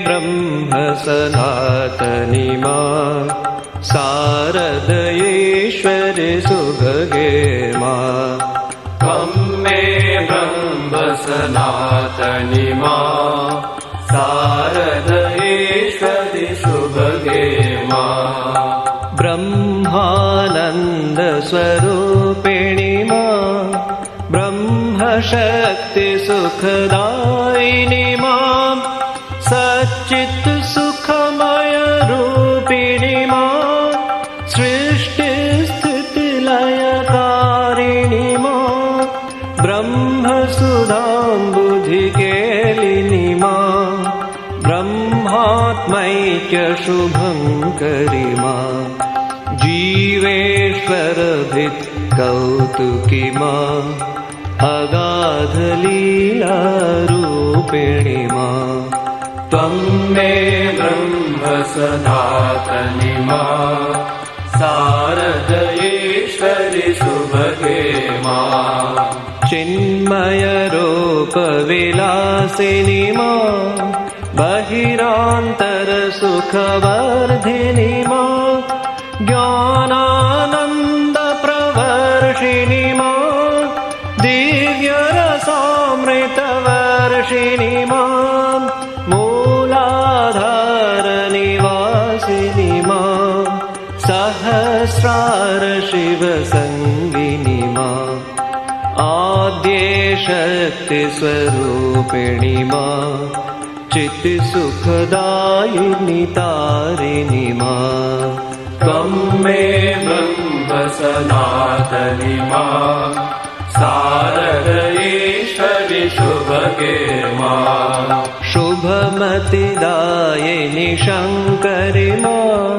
ब्रह्म सनातनी मां शारदयेश्वरि सुभगे मां त्वं मे ब्रह्म सनातनी मां शारदयेश्वरि सुभगे मां ब्रह्मानंद स्वरूपिणी मां ब्रह्मशक्ति सुखदायिनी मां सच्चित् सुखमय रूपिणी मां सृष्टि स्थिति लयकारिणी मां ब्रह्मसुधाम्बुधिकेलिनी मां ब्रह्मात्मैक्य शुभङ्करि मां जीवेश्वरभित् कौतुकी मां अगाधलीलारूपिणी मां त्वं मे ब्रह्म सनातनी मां शारदयेश्वरि सुभगे मां चिन्मयरूपविलासिनी मां बहिरान्तरसुखवर्धिनी मां ज्ञानानन्दप्रवर्षिणी मां दिव्यरसामृतवर्षिणी मां मूलाधारनिवासिनी मां सहस्रार शिवसङ्गिनी मां आद्यशक्तिस्वरूपिणी मां चित्सुखदायिनी तारिणी मां त्वं मे ब्रह्म सनातनी मां शारदयेश्वरि शुभगे मां शुभमतिदायिनी शङ्करि मां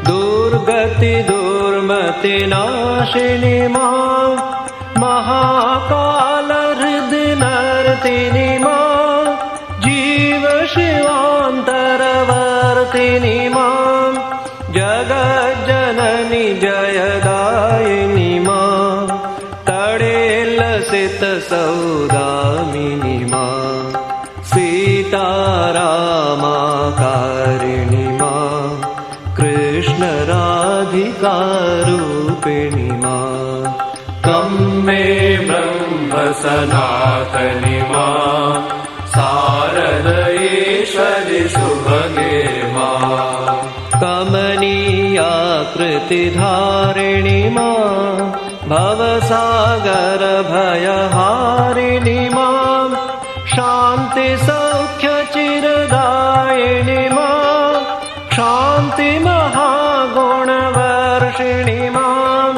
दुर्गति दुर्मतिनाशिनी मां महाकालहृदनर्तिनी मां जीवशिवान्तरवर्तिनी मां जगज्जननी जयदायिनी मां तडेलसितसौदामिनी मां सीतारामाकारिणी मां कृष्णराधिकारूपिणी मां त्वं मे ब्रह्म सनातनी मां शारदयेश्वरि सुभगे मां कमनीयाकृतिधारिणी मां भवसागरभयहारिणी मां शान्तिसौख्यचिरदायिनी मां शान्तिमहागुणवर्षिणी मां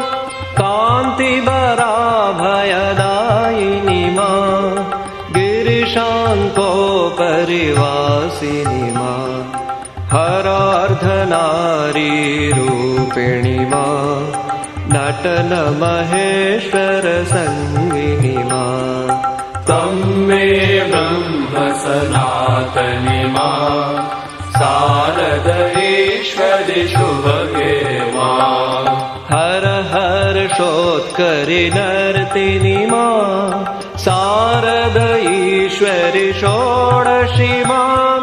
कान्तिवराभयदायिनी मां गिरिशाङ्कोपरिवासिनी मां हरार्धनारीरूपिणी मां नटनमहेश्वरसङ्गिनी मां त्वं मे ब्रह्म सनातनी मां शारदयेश्वरि शुभगे मां हर हर्षोत्करि नर्तिनी मां शारदयेश्वरि षोडशी मां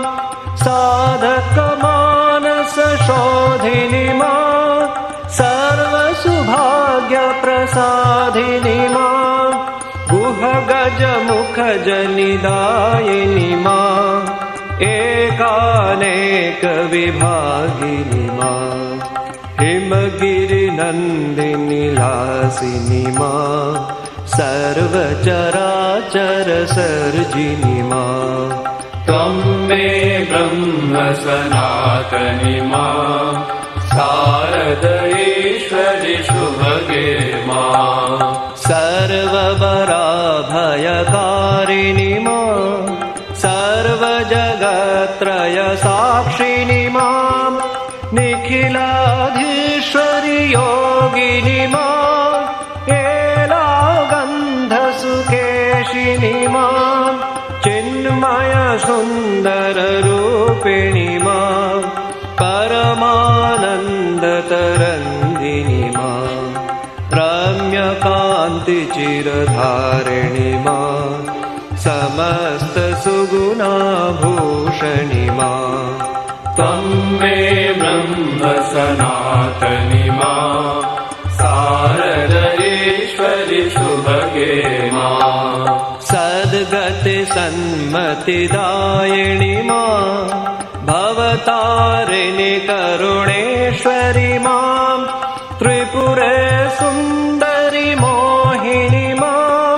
साधकमानसशोधिनी मां सर्वसुभाग्यप्रसादिनी मां गुहगजमुखजनिदायिनी मां एकानेकविभागिनी मां हिमगिरिनन्दिनी लासिनी मां सर्वचराचरसर्जिनी मां त्वं मे ब्रह्म सनातनी मां शारदयेश्वरि शुभगे मां सर्ववराभयकारिणी मां सर्वजगत्त्रयसाक्षिणी मां निखिलाधीश्वरि योगिनी मां एलागन्धसुकेशिनी मां चिन्मय सुन्दररूपिणी मां परमानन्दतरङ्गिनी मां रम्यकान्तिचिरधारिणी मां समस्त सुगुणाभूषणि मां त्वं मे ब्रह्म सनातनि मां शारदेश्वरि शुभगे मां सद्गति सन्मतिदायिनि मां भवतारिणि करुणेश्वरि मां त्रिपुरे सुन्दरि मोहिनि मां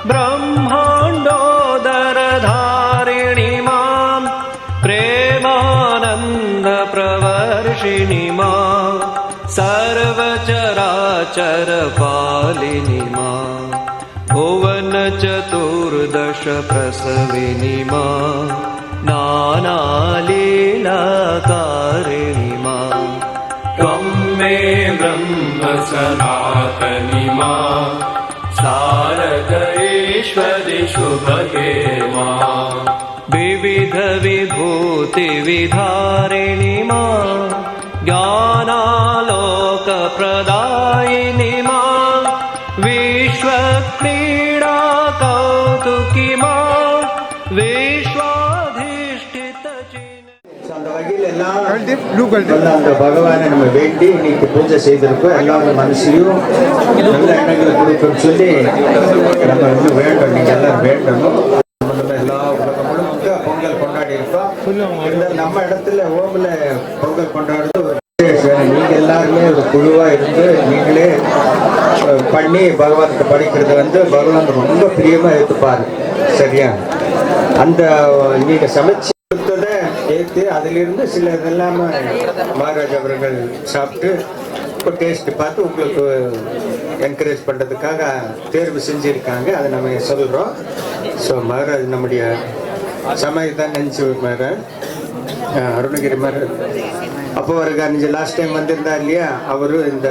ब्रह्माण्डोदरधारिणि मां प्रेमानन्दप्रवर्षिणि मां सर्वचराचरपालिनि मां भुवनचतुर्दश प्रसविनि मां नानालीलाकारिणि मां त्वं मे ब्रह्म सनातनि मां शारदेश्वरि शुभगे मां विविध विभूति विधारिणि मां ज्ञानालोकप्रदायिनि मां विश्वक्रीडा कौतुकी मां विश्वाधिष्ठित அந்த வகையில் எல்லாம் அந்த பகவானை நம்ம வேண்டி இன்னைக்கு பூஜை செய்திருக்கோம். எல்லாரும் மனசையும் நல்ல எண்ணங்களை கொடுக்கணும்னு சொல்லி நம்ம இன்னும் வேண்டும். நீங்க எல்லாரும் வேண்டணும். எல்லா உலகம் முழுக்க பொங்கல் கொண்டாடி இருக்கோம். நம்ம இடத்துல ஓமில் பொங்கல் கொண்டாடுறது நீங்க எல்லாருமே ஒரு குழுவா இருந்து நீங்களே பண்ணி பகவானுக்கு படிக்கிறது பகவான் ரொம்ப பிரியமா எடுத்துப்பாரு. சரியா? அந்த நீங்க சமைச்சு கொடுத்ததை ஏற்று அதிலிருந்து சில இதெல்லாம் மகாராஜ் அவர்கள் சாப்பிட்டு இப்போ டேஸ்ட் பார்த்து உங்களுக்கு என்கரேஜ் பண்ணுறதுக்காக தேர்வு செஞ்சுருக்காங்க. அதை நம்ம சொல்கிறோம். ஸோ மகாராஜ் நம்முடைய சமையல் தான் நினச்சி மகாராஜ் அருணகிரி மகாராஜ் அப்போ ஒரு லாஸ்ட் டைம் வந்திருந்தார் இல்லையா, அவரும் இந்த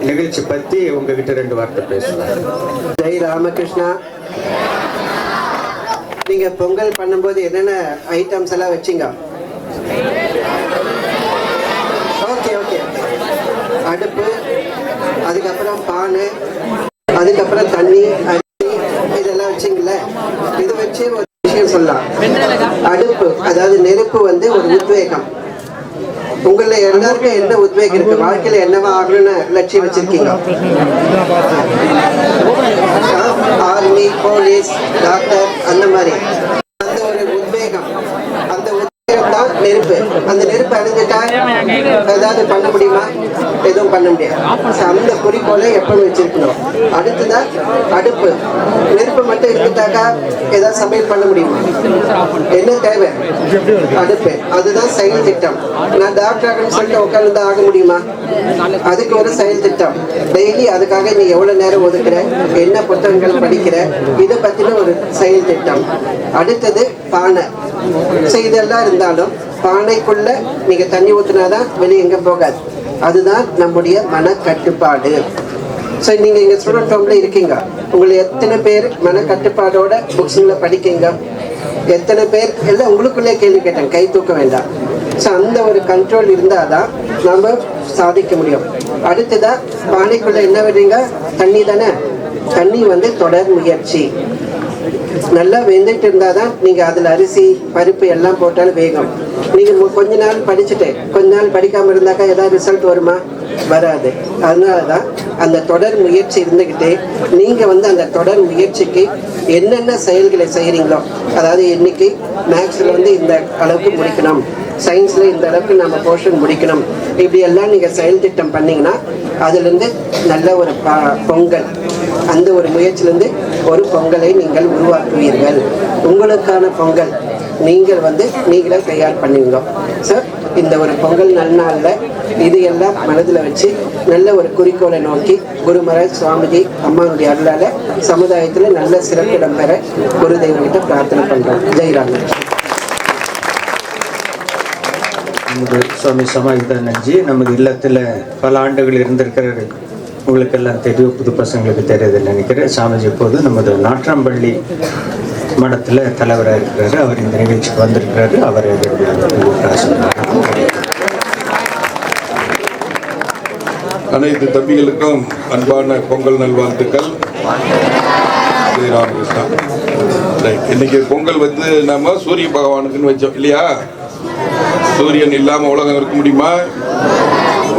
நிகழ்ச்சி பற்றி உங்ககிட்ட 2 வார்த்தை பேசுவார். ஜெய் ராமகிருஷ்ணா. நீங்க பொங்கல் பண்ணும்போது என்னென்ன ஐட்டம்ஸ் எல்லாம் வச்சிங்க? Okay okay. அடுப்பு, அதுக்கப்புறம் பானை, அதுக்கப்புறம் தண்ணி, இதெல்லாம் வச்சிங்களே. இது வச்சு ஒரு விஷயம் சொல்லலாம். அடுப்பு அதாவது நெருப்பு ஒரு உத்வேகம். உங்கள எல்லாருக்கும் என்ன உத்வேகம் இருக்கு? வாழ்க்கையில என்னவா ஆகணும்னு லட்சியம் வச்சிருக்கீங்க? ஆர்மி, போலீஸ், டாக்டர், அந்த மாதிரி அந்த ஒரு உத்வேகம், அந்த உத்வேகம் தான் நெருப்பு. அந்த நெருப்பு அடைஞ்சிட்டா ஏதாவது பண்ண முடியுமா? எதுவும் பண்ண முடியாது. அந்த குறிக்கோளை எப்பவும் வச்சிருக்கணும். அடுத்துதான் அடுப்பு. நெருப்பு மட்டும் இருந்துட்டாக்கா ஏதாவது சமையல் பண்ண முடியுமா? என்ன தேவை? அடுப்பு. அதுதான் செயல் திட்டம். நான் டாக்டர் ஆகணும்னு சொல்லிட்டு உட்கார்ந்து ஆக முடியுமா? அதுக்கு ஒரு செயல் திட்டம். டெய்லி அதுக்காக நீ எவ்வளவு நேரம் ஒதுக்குற, என்ன புத்தகங்கள் படிக்கிற, இதை பத்தின ஒரு செயல் திட்டம். அடுத்தது பானை. இதெல்லாம் இருந்தாலும் பானைக்குள்ள நீங்க தண்ணி ஊத்துனாதான் வெளியே எங்க போகாது. அதுதான் நம்முடைய மன கட்டுப்பாடு. சரி, நீங்க இங்க ஸ்டூடெண்ட் ஹோம்ல இருக்கீங்க. உங்களை எத்தனை பேர் மன கட்டுப்பாடோட புக்ஸ்ல படிக்கீங்க? எத்தனை பேர்? எல்லாம் உங்களுக்குள்ளே கேள்வி கேட்டேன், கை தூக்க வேண்டாம். ஸோ அந்த ஒரு கண்ட்ரோல் இருந்தாதான் நம்ம சாதிக்க முடியும். அடுத்ததா பானைக்குள்ள என்ன விடுறீங்க? தண்ணி தானே. தண்ணி தொடர் முயற்சி. நல்லா வெந்துட்டு இருந்தாதான் நீங்க அதுல அரிசி பருப்பு எல்லாம் போட்டாலும் வேகும். நீங்க கொஞ்ச நாள் படிச்சுட்டு கொஞ்ச நாள் படிக்காம இருந்தாக்கா ஏதாவது ரிசல்ட் வருமா? வராது. அதனாலதான் அந்த தொடர் முயற்சி இருந்துகிட்டே நீங்க அந்த தொடர் முயற்சிக்கு என்னென்ன செயல்களை செய்யறீங்களோ, அதாவது இன்னைக்கு மேக்ஸ்ல இந்த அளவுக்கு முடிக்கணும், சயின்ஸ்ல இந்த அளவுக்கு நம்ம போர்ஷன் முடிக்கணும், இப்படி எல்லாம் நீங்க செயல் திட்டம் பண்ணீங்கன்னா அதுல இருந்து நல்ல ஒரு பொங்கல், அந்த ஒரு முயற்சியிலிருந்து ஒரு பொங்கலை நீங்கள் உருவாக்குவீர்கள். உங்களுக்கான பொங்கல் நீங்கள் நீங்களே தயார் பண்ணுவீங்க. சார், இந்த ஒரு பொங்கல் நல்நாள்ல இது எல்லாம் மனதில் வச்சு நல்ல ஒரு குறிக்கோளை நோக்கி குரு மகாராஜ் சுவாமிஜி அம்மாவுடைய அருளால சமுதாயத்துல நல்ல சிறப்பிடம் பெற குருதேவன்கிட்ட பிரார்த்தனை பண்றோம். ஜெய்ராம். நமது சுவாமி சமாஜி நமது இல்லத்தில் பல ஆண்டுகள் இருந்திருக்கிறாரு. உங்களுக்கு எல்லாம் தெரியும், புது பசங்களுக்கு தெரியுதுன்னு நினைக்கிறேன். சாமிஜி இப்போது நமது நாற்றம்பள்ளி மடத்தில் தலைவராக இருக்கிறாரு. அவர் இந்த நிகழ்ச்சிக்கு வந்திருக்கிறாரு. அவர் அனைத்து தம்பிகளுக்கும் அன்பான பொங்கல் நல்வாழ்த்துக்கள். ஜெய் ராமகிருஷ்ணா. ரைட். இன்னைக்கு பொங்கல் வந்து நம்ம சூரிய பகவானுக்குன்னு வச்சோம் இல்லையா? சூரியன் இல்லாமல் உலகம் இருக்க முடியுமா?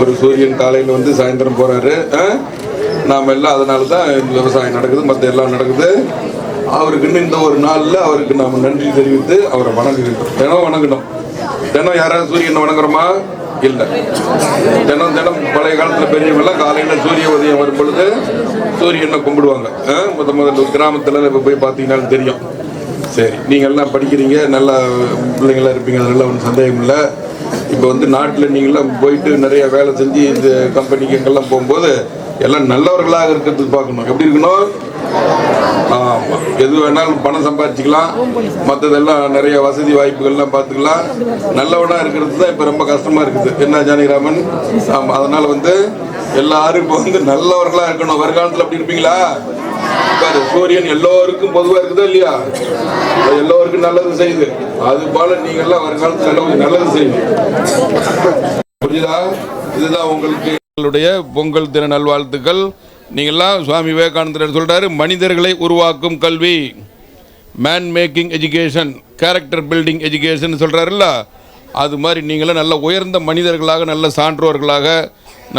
ஒரு சூரியன் காலையில் வந்து சாயந்தரம் போகிறாரு. நாம் எல்லாம் அதனால தான் விவசாயம் நடக்குது, மற்ற எல்லாம் நடக்குது. அவருக்குன்னு இந்த ஒரு நாளில் அவருக்கு நாம் நன்றி தெரிவித்து அவரை வணங்குகின்றோம். தினம் வணங்கணும். தினம் யாராவது சூரியனை வணங்குறோமா? இல்லை. தினம் பழைய காலத்தில் பெரியவங்கெல்லாம் காலையில் சூரிய உதயம் வரும் பொழுது சூரியனை கும்பிடுவாங்க. முதல்ல கிராமத்தில் இப்போ போய் பார்த்தீங்கன்னாலும் தெரியும். சரி, நீங்கள் எல்லாம் படிக்கிறீங்க, நல்லா பிள்ளைங்களாம் இருப்பீங்க, அதெல்லாம் ஒன்றும் சந்தேகம் இல்லை. இப்போ வந்து நாட்டில் நீங்களாம் போயிட்டு நிறைய வேலை செஞ்சு இந்த கம்பெனிக்கு எங்கெல்லாம் போகும்போது எல்லாம் நல்லவர்களாக இருக்கிறதுக்கு பார்க்கணும். எப்படி இருக்கணும்? ஆமாம், எது வேணாலும் பணம் சம்பாதிச்சிக்கலாம், மற்றதெல்லாம் நிறைய வசதி வாய்ப்புகள்லாம் பார்த்துக்கலாம். நல்லவனாக இருக்கிறது தான் இப்போ ரொம்ப கஷ்டமாக இருக்குது. என்ன ஜானகிராமன்? ஆமாம், அதனால் வந்து எல்லாரும் இப்போ வந்து நல்லவர்களாக இருக்கணும். வருங்காலத்தில் அப்படி இருப்பீங்களா? பாரு, சூரியன் எல்லோருக்கும் பொதுவாக இருக்குதோ இல்லையா? எல்லோருக்கும் நல்லது செய்யுது. அது போல நீங்கள்லாம் வருங்காலத்தில் நல்லது செய்யுங்க. புரியுதா? இதுதான் உங்களுக்கு உங்களுடைய பொங்கல் தின நல்வாழ்த்துக்கள். நீங்கள்லாம் சுவாமி விவேகானந்தர் சொல்கிறாரு, மனிதர்களை உருவாக்கும் கல்வி, man making education, character building education சொல்கிறாருல்ல, அது மாதிரி நீங்களாம் நல்ல உயர்ந்த மனிதர்களாக, நல்ல சான்றோர்களாக,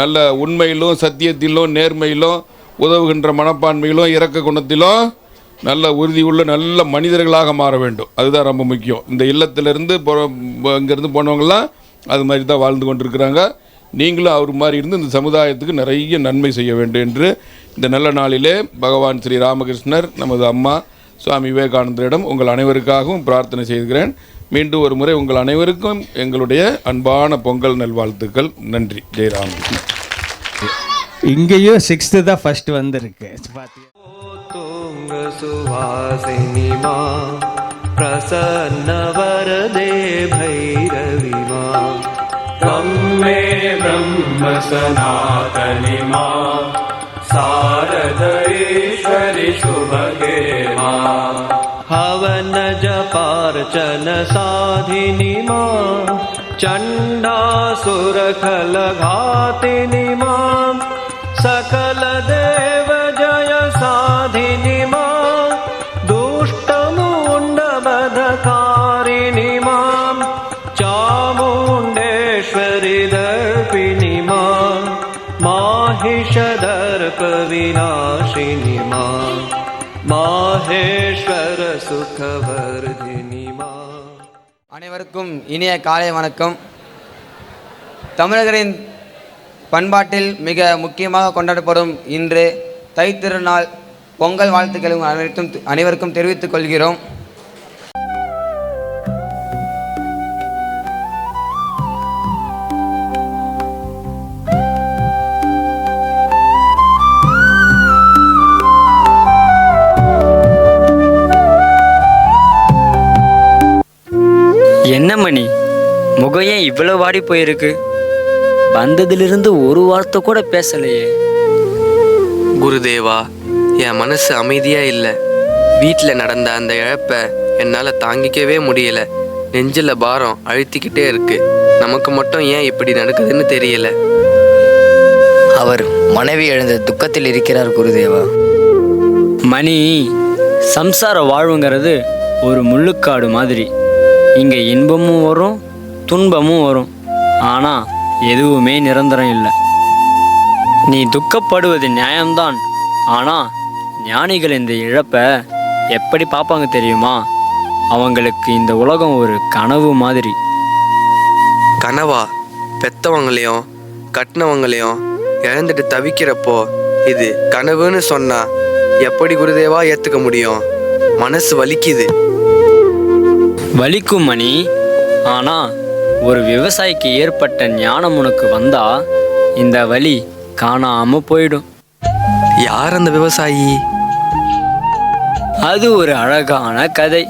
நல்ல உண்மையிலும் சத்தியத்திலும் நேர்மையிலும் உதவுகின்ற மனப்பான்மையிலும் இரக்க குணத்திலும் நல்ல உறுதியுள்ள நல்ல மனிதர்களாக மாற வேண்டும். அதுதான் ரொம்ப முக்கியம். இந்த இல்லத்திலிருந்து இங்கேருந்து போனவங்களாம் அது மாதிரி தான் வாழ்ந்து கொண்டிருக்கிறாங்க. நீங்களும் அவர் மாதிரி இருந்து இந்த சமுதாயத்துக்கு நிறைய நன்மை செய்ய வேண்டும் என்று இந்த நல்ல நாளிலே பகவான் ஸ்ரீ ராமகிருஷ்ணர் நமது அம்மா சுவாமி விவேகானந்தரிடம் உங்கள் அனைவருக்காகவும் பிரார்த்தனை செய்கிறேன். மீண்டும் ஒரு முறை உங்கள் அனைவருக்கும் எங்களுடைய அன்பான பொங்கல் நல்வாழ்த்துக்கள். நன்றி. ஜெயராமகிருஷ்ணன். இங்கேயும் 6th தான் ஃபர்ஸ்ட் வந்திருக்கு. तुंग सुवासिनी मां प्रसन्न वरदे भैरवी मां त्वं मे ब्रह्म सनातनी मां शारदेश्वरि शुभगे मां हवन जपार्चन साधिनी मां चण्डासुरखलघातिनी मां सकल देव जय साधिनी मां दुष्टमुण्डबधकारिणी मां चामुण्डेश्वरि दर्पिणी मां माहिषदर्प विनाशिनी मां माहेश्वर सुखवर्धिनी मां. அனைவருக்கும் இனிய காலை வணக்கம். தமிழர்களின் பண்பாட்டில் மிக முக்கியமாக கொண்டாடப்படும் இன்று தைத்திருநாள் பொங்கல் வாழ்த்துக்களை அனைவருக்கும் தெரிவித்துக் கொள்கிறோம். என்ன மணி, முகம் ஏன் இவ்வளோ வாடி போயிருக்கு? வந்ததிலிருந்து ஒரு வார்த்தை கூட பேசலையே. குருதேவா, என் மனசு அமைதியா இல்லை. வீட்டில் நடந்த அந்த இழப்பை என்னால் தாங்கிக்கவே முடியல. நெஞ்சில் பாரம் அழுத்திக்கிட்டே இருக்கு. நமக்கு மட்டும் ஏன் இப்படி நடக்குதுன்னு தெரியல. அவர் மனைவி எழுந்த துக்கத்தில் இருக்கிறார் குருதேவா. மணி, சம்சார வாழ்வுங்கிறது ஒரு முள்ளுக்காடு மாதிரி. இங்கே இன்பமும் வரும், துன்பமும் வரும். ஆனால் எதுவுமே நிரந்தரம் இல்லை. நீ துக்கப்படுவது நியாயம்தான். ஆனால் ஞானிகள் இந்த இழப்பை எப்படி பார்ப்பாங்க தெரியுமா? அவங்களுக்கு இந்த உலகம் ஒரு கனவு மாதிரி. கனவா? பெத்தவங்களையும் கட்டினவங்களையும் இழந்துட்டு தவிக்கிறப்போ இது கனவுன்னு சொன்னா எப்படி குருதேவா ஏற்றுக்க முடியும்? மனசு வலிக்குது. வலிக்கும் மணி. ஆனால் ஒரு விவசாயிக்கு ஏற்பட்ட ஞானம் உனக்கு வந்தா இந்த வலி காணாம போயிடும். யார் அந்த விவசாயி? அது ஒரு அழகான கதை.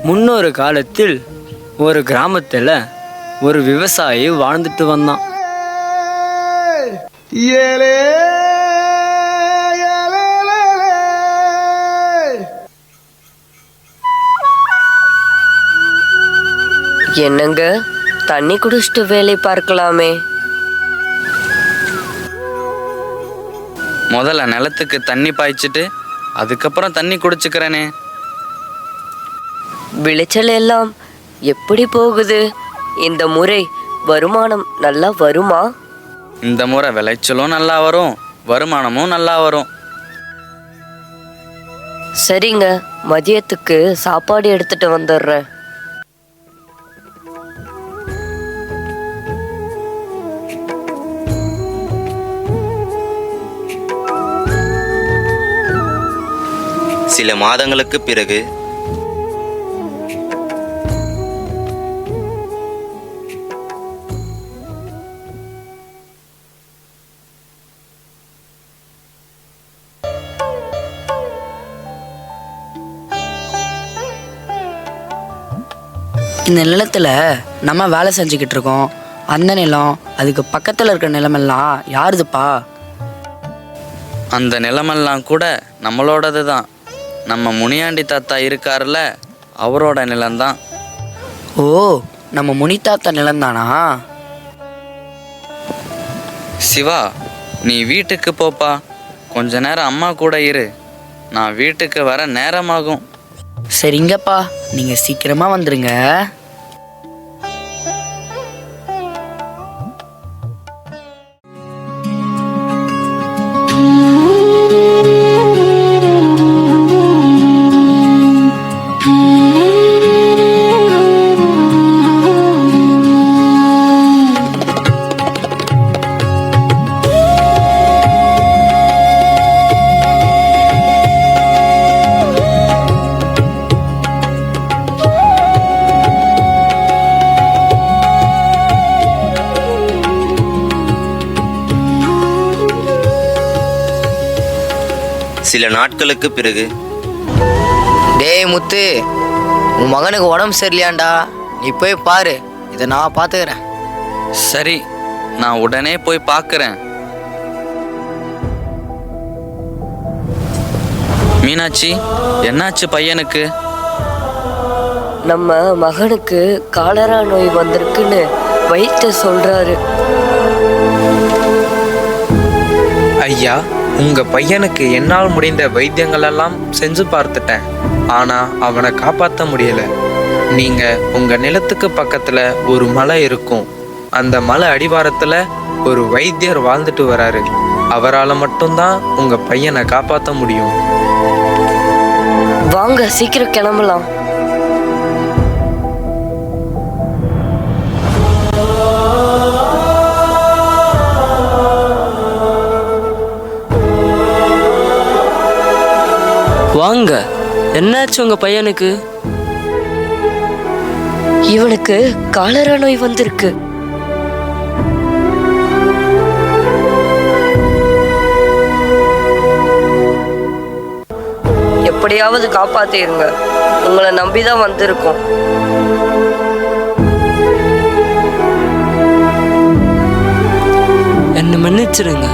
முன்னொரு காலத்தில் ஒரு கிராமத்தில் ஒரு விவசாயி வாழ்ந்துட்டு வந்தான். என்னங்க, தண்ணி குடிச்சிட்டு வேலை பார்க்கலாமே. முதல்ல நிலத்துக்கு தண்ணி பாய்ச்சிட்டு அதுக்கப்புறம் தண்ணி குடிச்சுக்கிறேனே. விளைச்சல் எல்லாம் எப்படி போகுது? இந்த முறை வருமானம் நல்லா வருமா? இந்த முறை விளைச்சலும் நல்லா வரும், வருமானமும் நல்லா வரும். சரிங்க, மதியத்துக்கு சாப்பாடு எடுத்துட்டு வந்துடுறேன். சில மாதங்களுக்கு பிறகு இந்த நிலத்தில் நம்ம வேலை செஞ்சுக்கிட்டு இருக்கோம். அந்த நிலம், அதுக்கு பக்கத்தில் இருக்கிற நிலமெல்லாம் யாருதுப்பா? அந்த நிலமெல்லாம் கூட நம்மளோடது தான். நம்ம முனியாண்டி தாத்தா இருக்காருல்ல, அவரோட நிலம்தான். ஓ, நம்ம முனித்தாத்தா நிலம்தானா? சிவா, நீ வீட்டுக்கு போப்பா. கொஞ்ச நேரம் அம்மா கூட இரு. நான் வீட்டுக்கு வர நேரமாகும். சரிங்கப்பா, நீங்கள் சீக்கிரமாக வந்துடுங்க. சில நாட்களுக்கு பிறகு, டேய் முத்து, உன் மகனுக்கு உடம்பு சரியில்லையாண்டா, நீ போய் பாரு, இதை நான் பார்த்துக்கிறேன். சரி, நான் உடனே போய் பார்க்குறேன். மீனாட்சி, என்னாச்சு பையனுக்கு? நம்ம மகனுக்கு காலரா நோய் வந்திருக்குன்னு வைத்தியர் சொல்றாரு. ஐயா, உங்க பையனுக்கு என்னால் முடிந்த வைத்தியங்கள் எல்லாம் செஞ்சு பார்த்துட்டேன். ஆனா அவனை காப்பாற்ற முடியல. நீங்க உங்க நிலத்துக்கு பக்கத்துல ஒரு மலை இருக்கும். அந்த மலை அடிவாரத்துல ஒரு வைத்தியர் வாழ்ந்துட்டு வராரு. அவரால் மட்டும்தான் உங்க பையனை காப்பாற்ற முடியும். வாங்க, சீக்கிரம் கிளம்பலாம். வாங்க, என்னாச்சு உங்க பையனுக்கு? இவனுக்கு காலரா நோய் வந்திருக்கு. எப்படியாவது காப்பாத்திருங்க, உங்களை நம்பிதான் வந்திருக்கோம். என்னை மன்னிச்சிடுங்க.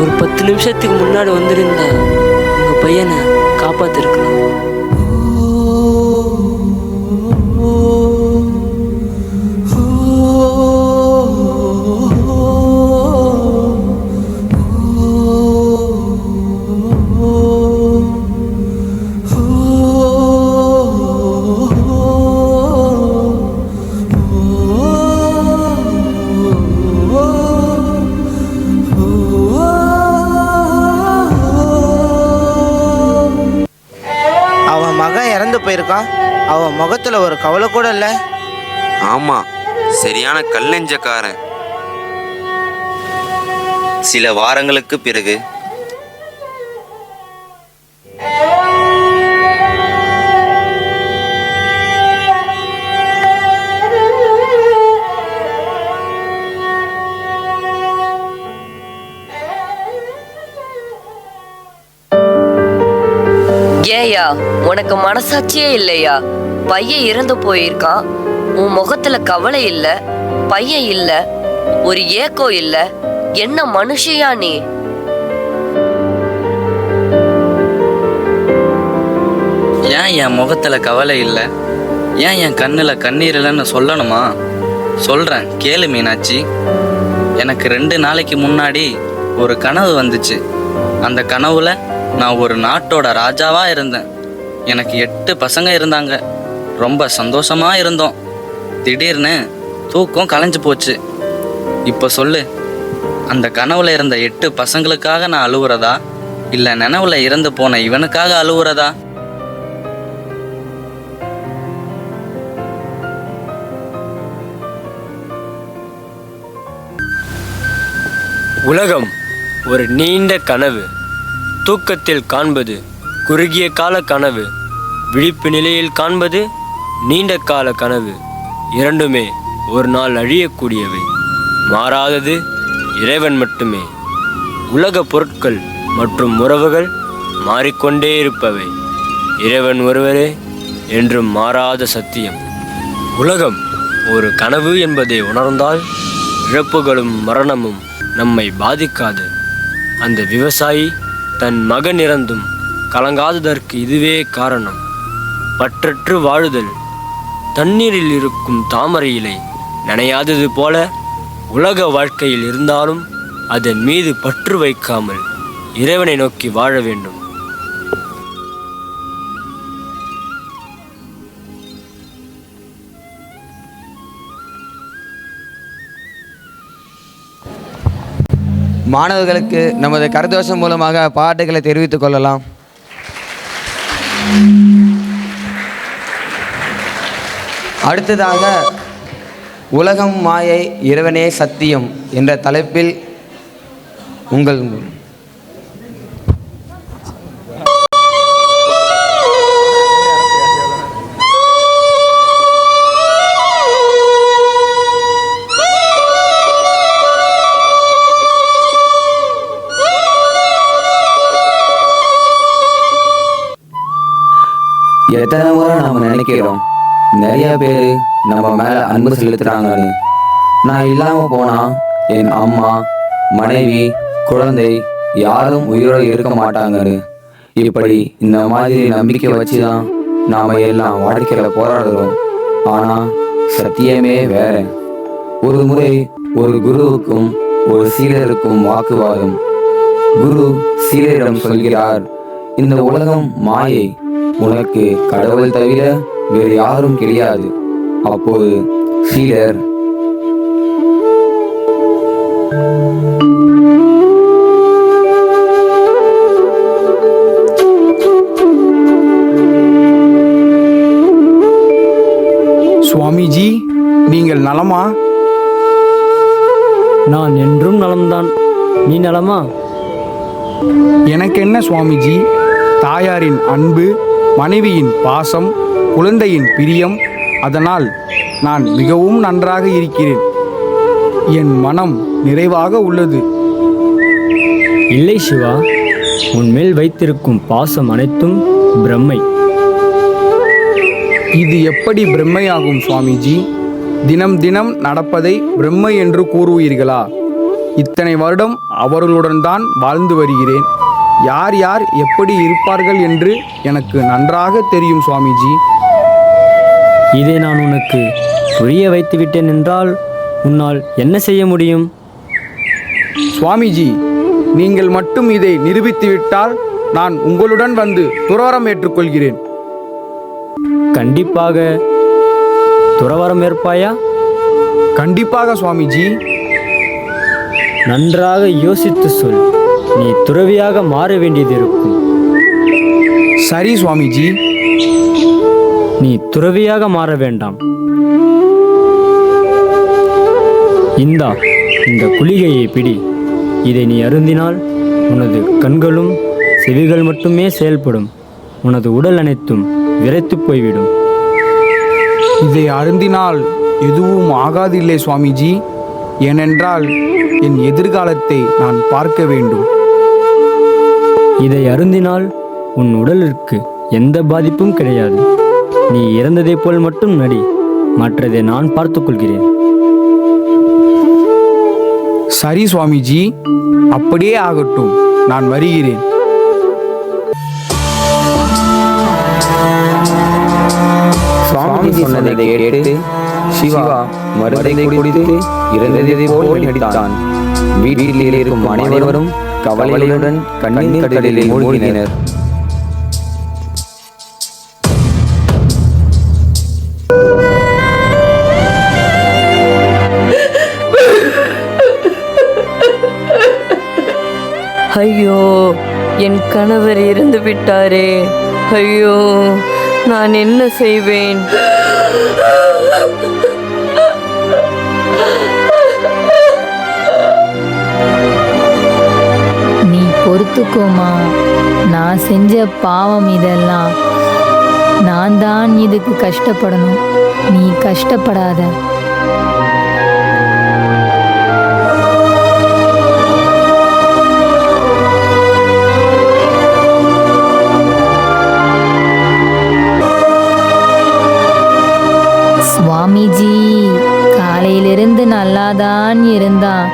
ஒரு 10 நிமிஷத்துக்கு முன்னாடி வந்திருந்தா உங்க பையனை காப்பாத்திருக்கலாம். போயிருக்கான். அவன் முகத்துல ஒரு கவலை கூட இல்ல. ஆமா, சரியான கல்லெஞ்சக்காரன். சில வாரங்களுக்கு பிறகு, ஏயா, உனக்கு மனசாட்சியே இல்லையா? பையன் இறந்து போயிருக்கான், உன் முகத்துல கவலை இல்ல, பையன் இல்ல, ஒரு ஏக்கம் இல்ல. என்ன மனுஷியா நீ? ஏன் என் முகத்துல கவலை இல்லை? ஏன் என் கண்ணுல கண்ணீர் இல்லைன்னு சொல்லணுமா? சொல்றேன், கேளு மீனாட்சி. எனக்கு 2 நாளைக்கு முன்னாடி ஒரு கனவு வந்துச்சு. அந்த கனவுல நான் ஒரு நாட்டோட ராஜாவா இருந்தேன். எனக்கு 8 பசங்க இருந்தாங்க. ரொம்ப சந்தோஷமா இருந்தோம். திடீர்னு தூக்கம் கலைஞ்சு போச்சு. இப்போ சொல்லு, அந்த கனவுல இருந்த 8 பசங்களுக்காக நான் அழுவுறதா, இல்லை நினைவுல இறந்து போன இவனுக்காக அழுவுறதா? உலகம் ஒரு நீண்ட கனவு. தூக்கத்தில் காண்பது குறுகிய கால கனவு, விழிப்பு நிலையில் காண்பது நீண்ட கால கனவு. இரண்டுமே ஒரு நாள் அழியக்கூடியவை. மாறாதது இறைவன் மட்டுமே. உலக பொருட்கள் மற்றும் உறவுகள் மாறிக்கொண்டே இருப்பவை. இறைவன் ஒருவரே என்றும் மாறாத சத்தியம். உலகம் ஒரு கனவு என்பதை உணர்ந்தால் இழப்புகளும் மரணமும் நம்மை பாதிக்காது. அந்த விவசாயி தன் மகன் இறந்தும் கலங்காததற்கு இதுவே காரணம். பற்றற்று வாழுதல். தண்ணீரில் இருக்கும் தாமரை இலை நனையாதது போல உலக வாழ்க்கையில் இருந்தாலும் அதன் மீது பற்று வைக்காமல் இறைவனை நோக்கி வாழ வேண்டும். மாணவர்களுக்கு நமது கரதோஷம் மூலமாக பாட்டுகளை தெரிவித்துக் கொள்ளலாம். அடுத்ததாக உலகம் மாயை இறைவனே சத்தியம் என்ற தலைப்பில் உங்கள் எத்தனை முறை நம்ம நினைக்கிறோம் நிறைய பேர் நம்ம மேல அன்பு செலுத்துறாங்கன்னு. நான் இல்லாம போனா என் அம்மா, மனைவி, குழந்தை யாரும் உயிரோடு இருக்க மாட்டாங்கன்னு. இப்படி இந்த மாதிரி நம்பிக்கை வச்சுதான் நாம எல்லாம் வாழ்க்கையில போராடுறோம். ஆனா சத்தியமே வேற. ஒரு முறை ஒரு குருவுக்கும் ஒரு சீடருக்கும் வாக்குவாதம். குரு சீடரிடம் சொல்கிறார், இந்த உலகம் மாயை, உனக்கு கடவுள் தவிர வேறு யாரும் கிடையாது. அப்போது சீடர், சுவாமிஜி, நீங்கள் நலமா? நான் என்றும் நலம்தான். நீ நலமா? எனக்கு என்ன சுவாமிஜி, தாயாரின் அன்பு, மனைவியின் பாசம், குழந்தையின் பிரியம், அதனால் நான் மிகவும் நன்றாக இருக்கிறேன். என் மனம் நிறைவாக உள்ளது. இல்லை சிவா, உன்மேல் வைத்திருக்கும் பாசம் அனைத்தும் பிரம்மை. இது எப்படி பிரம்மையாகும் சுவாமிஜி? தினம் தினம் நடப்பதை பிரம்மை என்று கூறுவீர்களா? இத்தனை வருடம் அவர்களுடன் தான் வாழ்ந்து வருகிறேன். யார் யார் எப்படி இருப்பார்கள் என்று எனக்கு நன்றாக தெரியும் சுவாமிஜி. இதை நான் உனக்கு புரிய வைத்து விட்டேன் என்றால் உன்னால் என்ன செய்ய முடியும்? சுவாமிஜி, நீங்கள் மட்டும் இதை நிரூபித்து விட்டால் நான் உங்களுடன் வந்து துறவரம் ஏற்றுக்கொள்கிறேன். கண்டிப்பாக துறவரம் ஏற்பாயா? கண்டிப்பாக சுவாமிஜி. நன்றாக யோசித்து சொல். நீ துறவியாக மாற வேண்டியது இருக்கும். சரி சுவாமிஜி. நீ துறவியாக மாற வேண்டாம். இந்த குளிகையை பிடி. இதை நீ அருந்தினால் உனது கண்களும் செவிகள் மட்டுமே செயல்படும். உனது உடல் அனைத்தும் விரைத்து போய்விடும். இதை அருந்தினால் எதுவும் ஆகாதில்லை சுவாமிஜி. ஏனென்றால் என் எதிர்காலத்தை நான் பார்க்க வேண்டும். இதை அருந்தினால் உன் உடலிற்கு எந்த பாதிப்பும் கிடையாது. நீ இறந்ததைப் போல் மட்டும் நடி. மற்றதை நான் பார்த்துக்கொள்கிறேன். சரி சுவாமிஜி, அப்படியே ஆகட்டும். நான் வருகிறேன். சுவாமிஜி சொன்னதை கேட்டு சிவா மருந்தை குடித்து இறந்ததை போல் நடித்தான். வீட்டில் இருக்கும் அனைவரும் கவலையுடன் கண்ணீர் கடலில் மூழ்கினர். ஐயோ, என் கணவர் இறந்து விட்டாரே. ஐயோ, நான் என்ன செய்வேன்? நீ பொறுத்துக்கோமா, நான் செஞ்ச பாவம் இதெல்லாம். நான் தான் இதுக்கு கஷ்டப்படணும், நீ கஷ்டப்படாத. சுவாமிஜி காலையிலிருந்து நல்லாதான் இருந்தான்,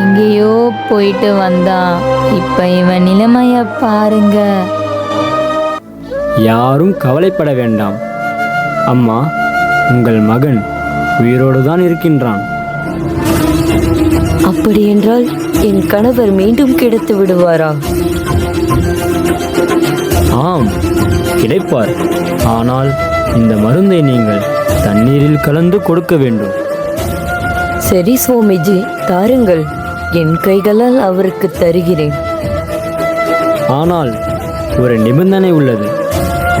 எங்கேயோ போயிட்டு வந்தான். இப்ப இவன் நிலைமைய பாருங்க. யாரும் கவலைப்பட வேண்டாம் அம்மா, உங்கள் மகன் உயிரோடு தான் இருக்கின்றான். அப்படி என்றால் என் கணவர் மீண்டும் கிடைத்து விடுவாரா? ஆம், கிடைப்பார். ஆனால் இந்த மருந்தை நீங்கள் தண்ணீரில் கலந்து கொடுக்க வேண்டும். சரி சுவாமிஜி, தாருங்கள், என் கைகளால் அவருக்கு தருகிறேன். ஆனால் ஒரு நிபந்தனை உள்ளது.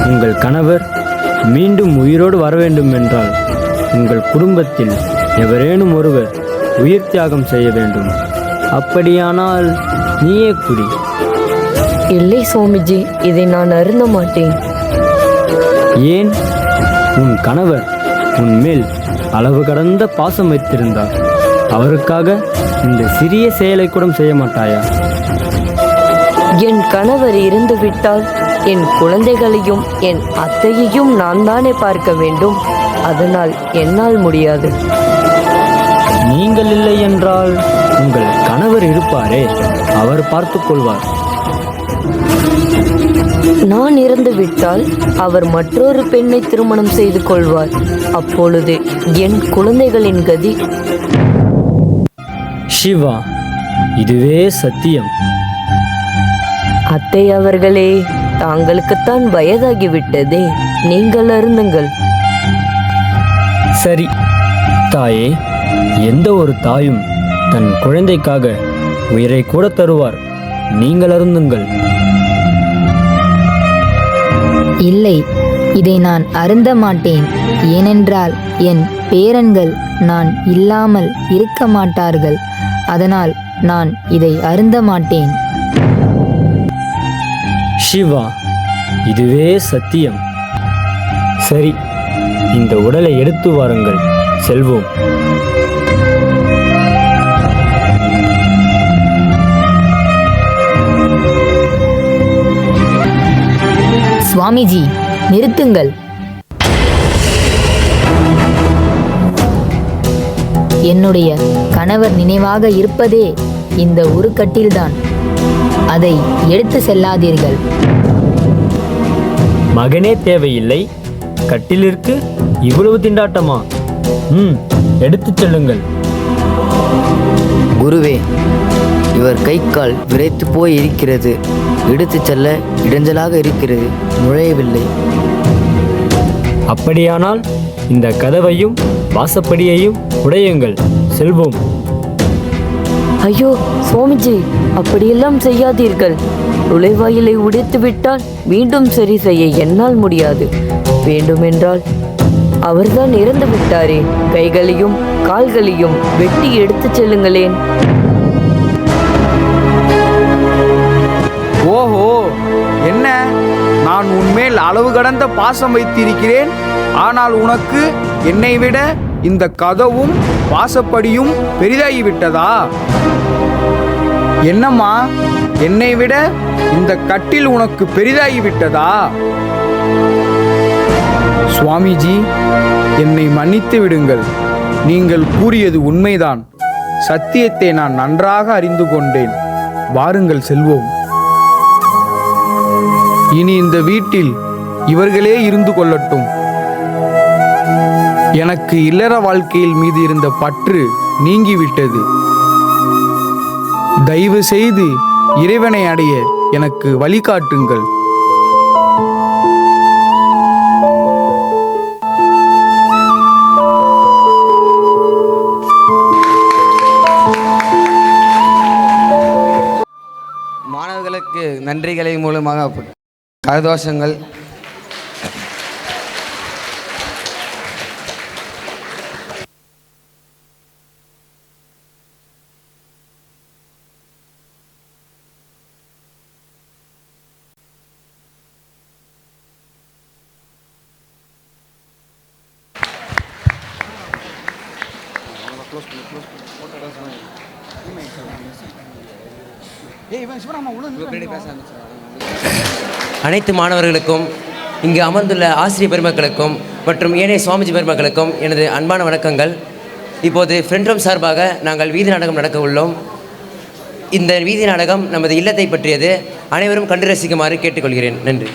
உங்கள் கணவர் மீண்டும் உயிரோடு வர வேண்டும் என்றால் உங்கள் குடும்பத்தில் எவரேனும் ஒருவர் உயிர் தியாகம் செய்ய வேண்டும். அப்படியானால் நீயே குடி. இல்லை சுவாமிஜி, இதை நான் அருந்த மாட்டேன். ஏன்? உன் கணவர் உன்மேல் அளவு கடந்த பாசம் வைத்திருந்தார். அவருக்காக இந்த சிறிய செயலை கூட செய்ய மாட்டாயா? என் கணவர் இறந்து விட்டால் என் குழந்தைகளையும் என் அத்தையையும் நான் தானே பார்க்க வேண்டும். அதனால் என்னால் முடியாது. நீங்கள் இல்லை என்றால் உங்கள் கணவர் இருப்பாரே, அவர் பார்த்துக் கொள்வார். நான் இறந்து விட்டால் அவர் மற்றொரு பெண்ணை திருமணம் செய்து கொள்வார். அப்பொழுது என் குழந்தைகளின் கதி? சிவா, இதுவே சத்தியம். அத்தை அவர்களே, தாங்களுக்குத்தான் வயதாகிவிட்டதே, நீங்கள் அருந்துங்கள். சரி தாயே, எந்த ஒரு தாயும் தன் குழந்தைக்காக உயிரை கூட தருவார். நீங்கள் அருந்துங்கள். இல்லை, இதை நான் அருந்த மாட்டேன். ஏனென்றால் என் பேரன்கள் நான் இல்லாமல் இருக்க மாட்டார்கள். அதனால் நான் இதை அருந்த மாட்டேன். சிவா, இதுவே சத்தியம். சரி, இந்த உடலை எடுத்து வாருங்கள், செல்வோம். சுவாமிஜி, நிறுத்துங்கள். என்னுடைய கணவர் நினைவாக இருப்பதே இந்த ஒரு கட்டில்தான். அதை எடுத்து செல்லாதீர்கள். மகனே தேவையில்லை, கட்டிலிற்கு இவ்வளவு திண்டாட்டமா? எடுத்துச் செல்லுங்கள். குருவே, இவர் கை கால் விரைத்து போய் இருக்கிறது. எடுத்துச் செல்ல இடைஞ்சலாக இருக்கிறது, நுழையவில்லை. அப்படியானால் இந்த கதவையும் வாசப்படியையும் உடையுங்கள், செல்வோம். ஐயோ சுவாமிஜி, அப்படியெல்லாம் செய்யாதீர்கள். நுழைவாயிலை உடைத்து விட்டால் மீண்டும் சரி செய்ய என்னால் முடியாது. வேண்டுமென்றால் அவர்தான் இறந்து விட்டாரே, கைகளையும் கால்களையும் வெட்டி எடுத்துச் செல்லுங்களேன். ஓஹோ, என்ன? நான் உன்மேல் அளவு கடந்த பாசம் வைத்திருக்கிறேன். ஆனால் உனக்கு என்னை விட இந்த கதவும் வாசப்படியும் பெரிதாகிவிட்டதா? என்னம்மா, என்னை விட இந்த கட்டில் உனக்கு பெரிதாகிவிட்டதா? சுவாமிஜி, என்னை மன்னித்து விடுங்கள். நீங்கள் கூறியது உண்மைதான். சத்தியத்தை நான் நன்றாக அறிந்து கொண்டேன். வாருங்கள், செல்வோம். இனி இந்த வீட்டில் இவர்களே இருந்து கொள்ளட்டும். எனக்கு இல்லற வாழ்க்கையில் மீது இருந்த பற்று நீங்கிவிட்டது. தயவு செய்து இறைவனை அடைய எனக்கு வழிகாட்டுங்கள். இறைவனுக்கு நன்றிகளை மூலமாக கரதோஷங்கள் அனைத்து மாணவர்களுக்கும் இங்கு அமர்ந்துள்ள ஆசிரியர் பெருமக்களுக்கும் மற்றும் ஏனைய சுவாமிஜி பெருமக்களுக்கும் எனது அன்பான வணக்கங்கள். இப்போது ஃப்ரெண்ட்ரோம் சார்பாக நாங்கள் வீதி நாடகம் நடக்க உள்ளோம். இந்த வீதி நாடகம் நமது இல்லத்தை பற்றியது. அனைவரும் கண்டு ரசிக்குமாறு கேட்டுக்கொள்கிறேன். நன்றி.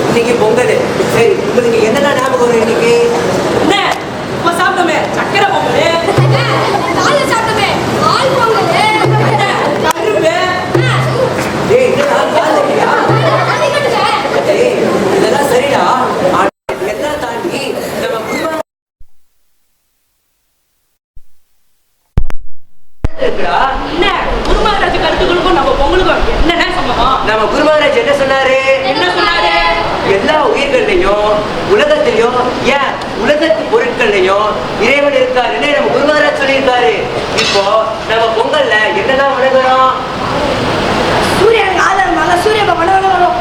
இன்னைக்கு பொங்கல். சரி, உங்களுக்கு என்னென்ன ஞாபகம் வரும்? இன்னைக்கு சாப்பிட்டோமே சக்கரை பொங்கல், இதெல்லாம் சரிடா. எல்லாம் தாண்டி நம்ம குருமகாராஜ் கருத்துக்களுக்கும் நம்ம பொங்கலுக்கும் என்னென்ன சம்பவம்? நம்ம குருமகாராஜ் என்ன சொன்னாரு? எல்லா உயிர்களையும் உலகத்திலையும் ஏன் உலகத்து பொருட்கள்லையும் இறைவன் இருக்காருன்னு நம்ம குருமகாராஜ் சொல்லியிருக்காரு. இப்போ நம்ம பொங்கல்ல என்னெல்லாம் வணங்குறோம்? சூரியன் ஆதாரமாக சூரிய பகவான் வரும்.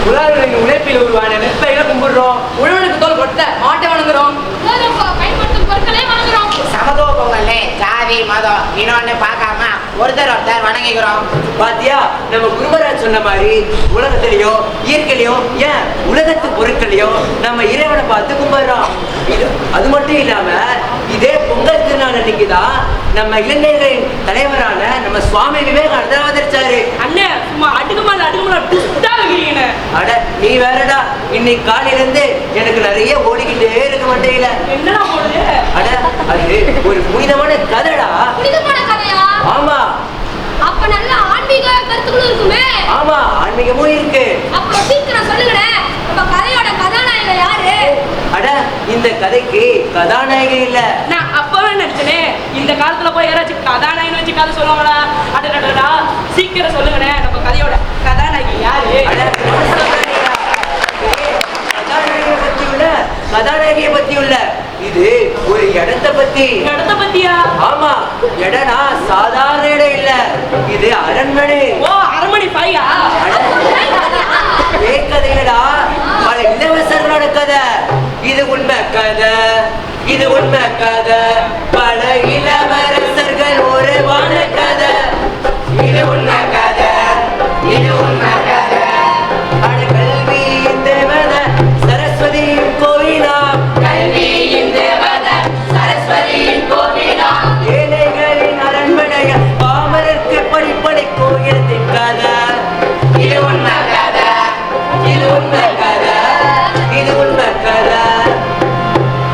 உலகின் உழைப்பில் உருவான நெற்பயிரை கும்பிடுறோம். உழவனுக்கு தோல் கொட்ட மாட்டை வணங்குறோம். பயன்படுத்தும் பொருட்களை வணங்குறோம். சமத்துவ பொங்கல்ல ஜாதி மதம் இன்னொன்னு பார்க்காம ஒருத்தர் வணங்குகிறோம். பாத்தியா, நம்ம குருமராஜ் சொன்ன மாதிரி உலகத்திலையோ இயற்கையிலையோ ஏன் உலகத்து பொருட்களையோ நம்ம இறைவனை பார்த்து கும்பிடுறோம். அது மட்டும் இல்லாம இதே பொங்கல் திருநாள் அன்னைக்குதான் நம்ம இளைஞர்களின் தலைவரான நம்ம சுவாமி விவேகானந்தர் அவதரிச்சாரு. அண்ணே சும்மா அடுக்குமால அட நீ வேறடா, இன்னைக்கு காலையில இருந்து எனக்கு நிறைய ஓடிக்கிட்டே இருக்க மாட்டேங்கல. என்னடா ஓடுது? அட அது ஒரு புனிதமான கதைடா. புனிதமான கதையா? ஆமா. அப்ப நல்ல ஆன்மீக கருத்துக்களும் இருக்குமே. ஆமா, ஆன்மீகமும் இருக்கு. அப்ப சீக்கிரம் சொல்லுங்கடே, நம்ம கதையோட கதாநாயகன் யாரு? அட இந்த கதைக்கு கதாநாயகன் இல்ல. நான் அப்பவே நினைச்சேன் இந்த காலத்துல போய் யாராச்சும் கதாநாயகன் வச்சு கதை சொல்லுவாங்களா? அடடடா சீக்கிரம் சொல்லுங்கடே, நம்ம கதையோட கதாநாயகன் யாரு? கதாநாயகியை பத்தி உள்ள இது ஒரு இடத்தை பத்தி. இடத்தை பத்தியா? ஆமா, இடம்னா சாதாரண இடம் இல்ல, இது அரண்மனை. ஓ, அரண்மனை பாயா? கதைடா, பல இளவரசர்களோட கதை. இது உண்மை கதை, இது உண்மை கதை. பல இளவரசர்கள் உருவான கதை. இது உண்மை கதை, இது உண்மை கதை. கல்வியின் தேவத சரஸ்வதியின் கோவிலா, கல்வியின் தேவத சரஸ்வதியின் கோவிலா. ஏழைகளின் அரண்மனைய பாமரருக்கு படிப்படை கோயிலத்தின் கதை. இது உண்மை கதை, இது உண்மை கதை, இது உண்மை கதை.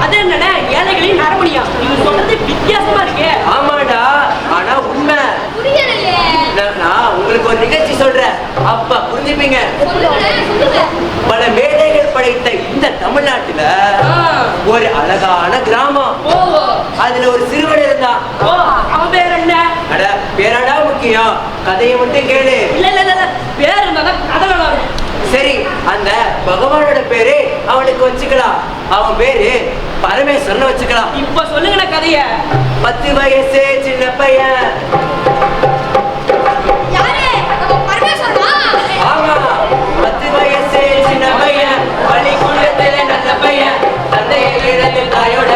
அது என்னடா ஏழைகளின் அரண்மனையா? நீங்க சொல்றது வித்தியாசமா இருக்கே. ஆமாடா, ஆனா உண்மை. நான் உங்களுக்கு ஒரு நிகழ்ச்சி சொல்றேன், அப்ப புரிஞ்சுப்பீங்க. பல மேதைகள் படைத்த இந்த தமிழ்நாட்டுல ஒரு அழகான கிராமம். அதுல ஒரு சிறுவன் இருந்தான். அவன் பேர் என்ன? அட பேராடா முக்கியம். விஷயம் கதையை மட்டும் கேளு. இல்ல இல்ல இல்ல பேர் இருந்தா கதை வேணும். சரி, அந்த பகவானோட பேரு அவனுக்கு வச்சுக்கலாம். அவன் பேரு பரமேஸ்வரன் வச்சுக்கலாம். இப்ப சொல்லுங்க கதைய. 10 வயசு சின்ன பையன். ஆமா, 10 வயசு சின்ன பையன், பள்ளிக்கூடத்துல நல்ல பையன், தந்தையை இழந்து தாயோட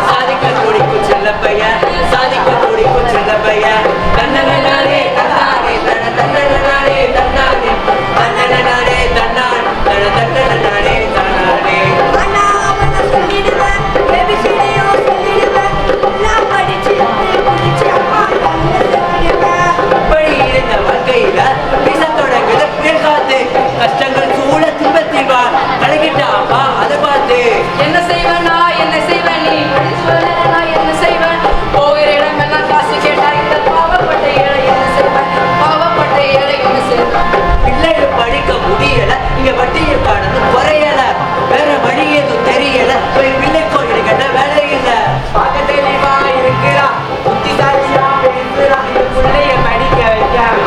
சாதிக்க துடிக்கும் செல்ல பையன், சாதிக்க துடிக்கும் செல்ல பையன். தன்னே தன்னானே தன தன்னே தன்னானே தன்னே தன்னான் தன தன்னே தன்னானே. இப்படி இருந்த வாழ்க்கையில வீச தொடங்குது புயல் காத்து. கஷ்டங்கள் சூழ துன்பத்தில் வா கலகிட்டாப்பா அதை பார்த்து. என்ன செய்வேன் நான், என்ன செய்வேன் நீ, என்ன செய்வேன், போகிற இடம் எல்லாம் காசு கேட்டா இந்த பாவப்பட்ட ஏழை என்ன செய்வேன், பாவப்பட்ட ஏழை என்ன செய்வேன். பிள்ளைகள் படிக்க முடியல, இங்க வட்டியை காணது குறையல, வேற வழி எதுவும் தெரியல, போய் பிள்ளை கோயில் கட்ட வேலை இல்ல. பார்க்க தெளிவா இருக்கிறா, புத்திசாலியா பேசுறா, இந்த பிள்ளைய படிக்க வைக்காம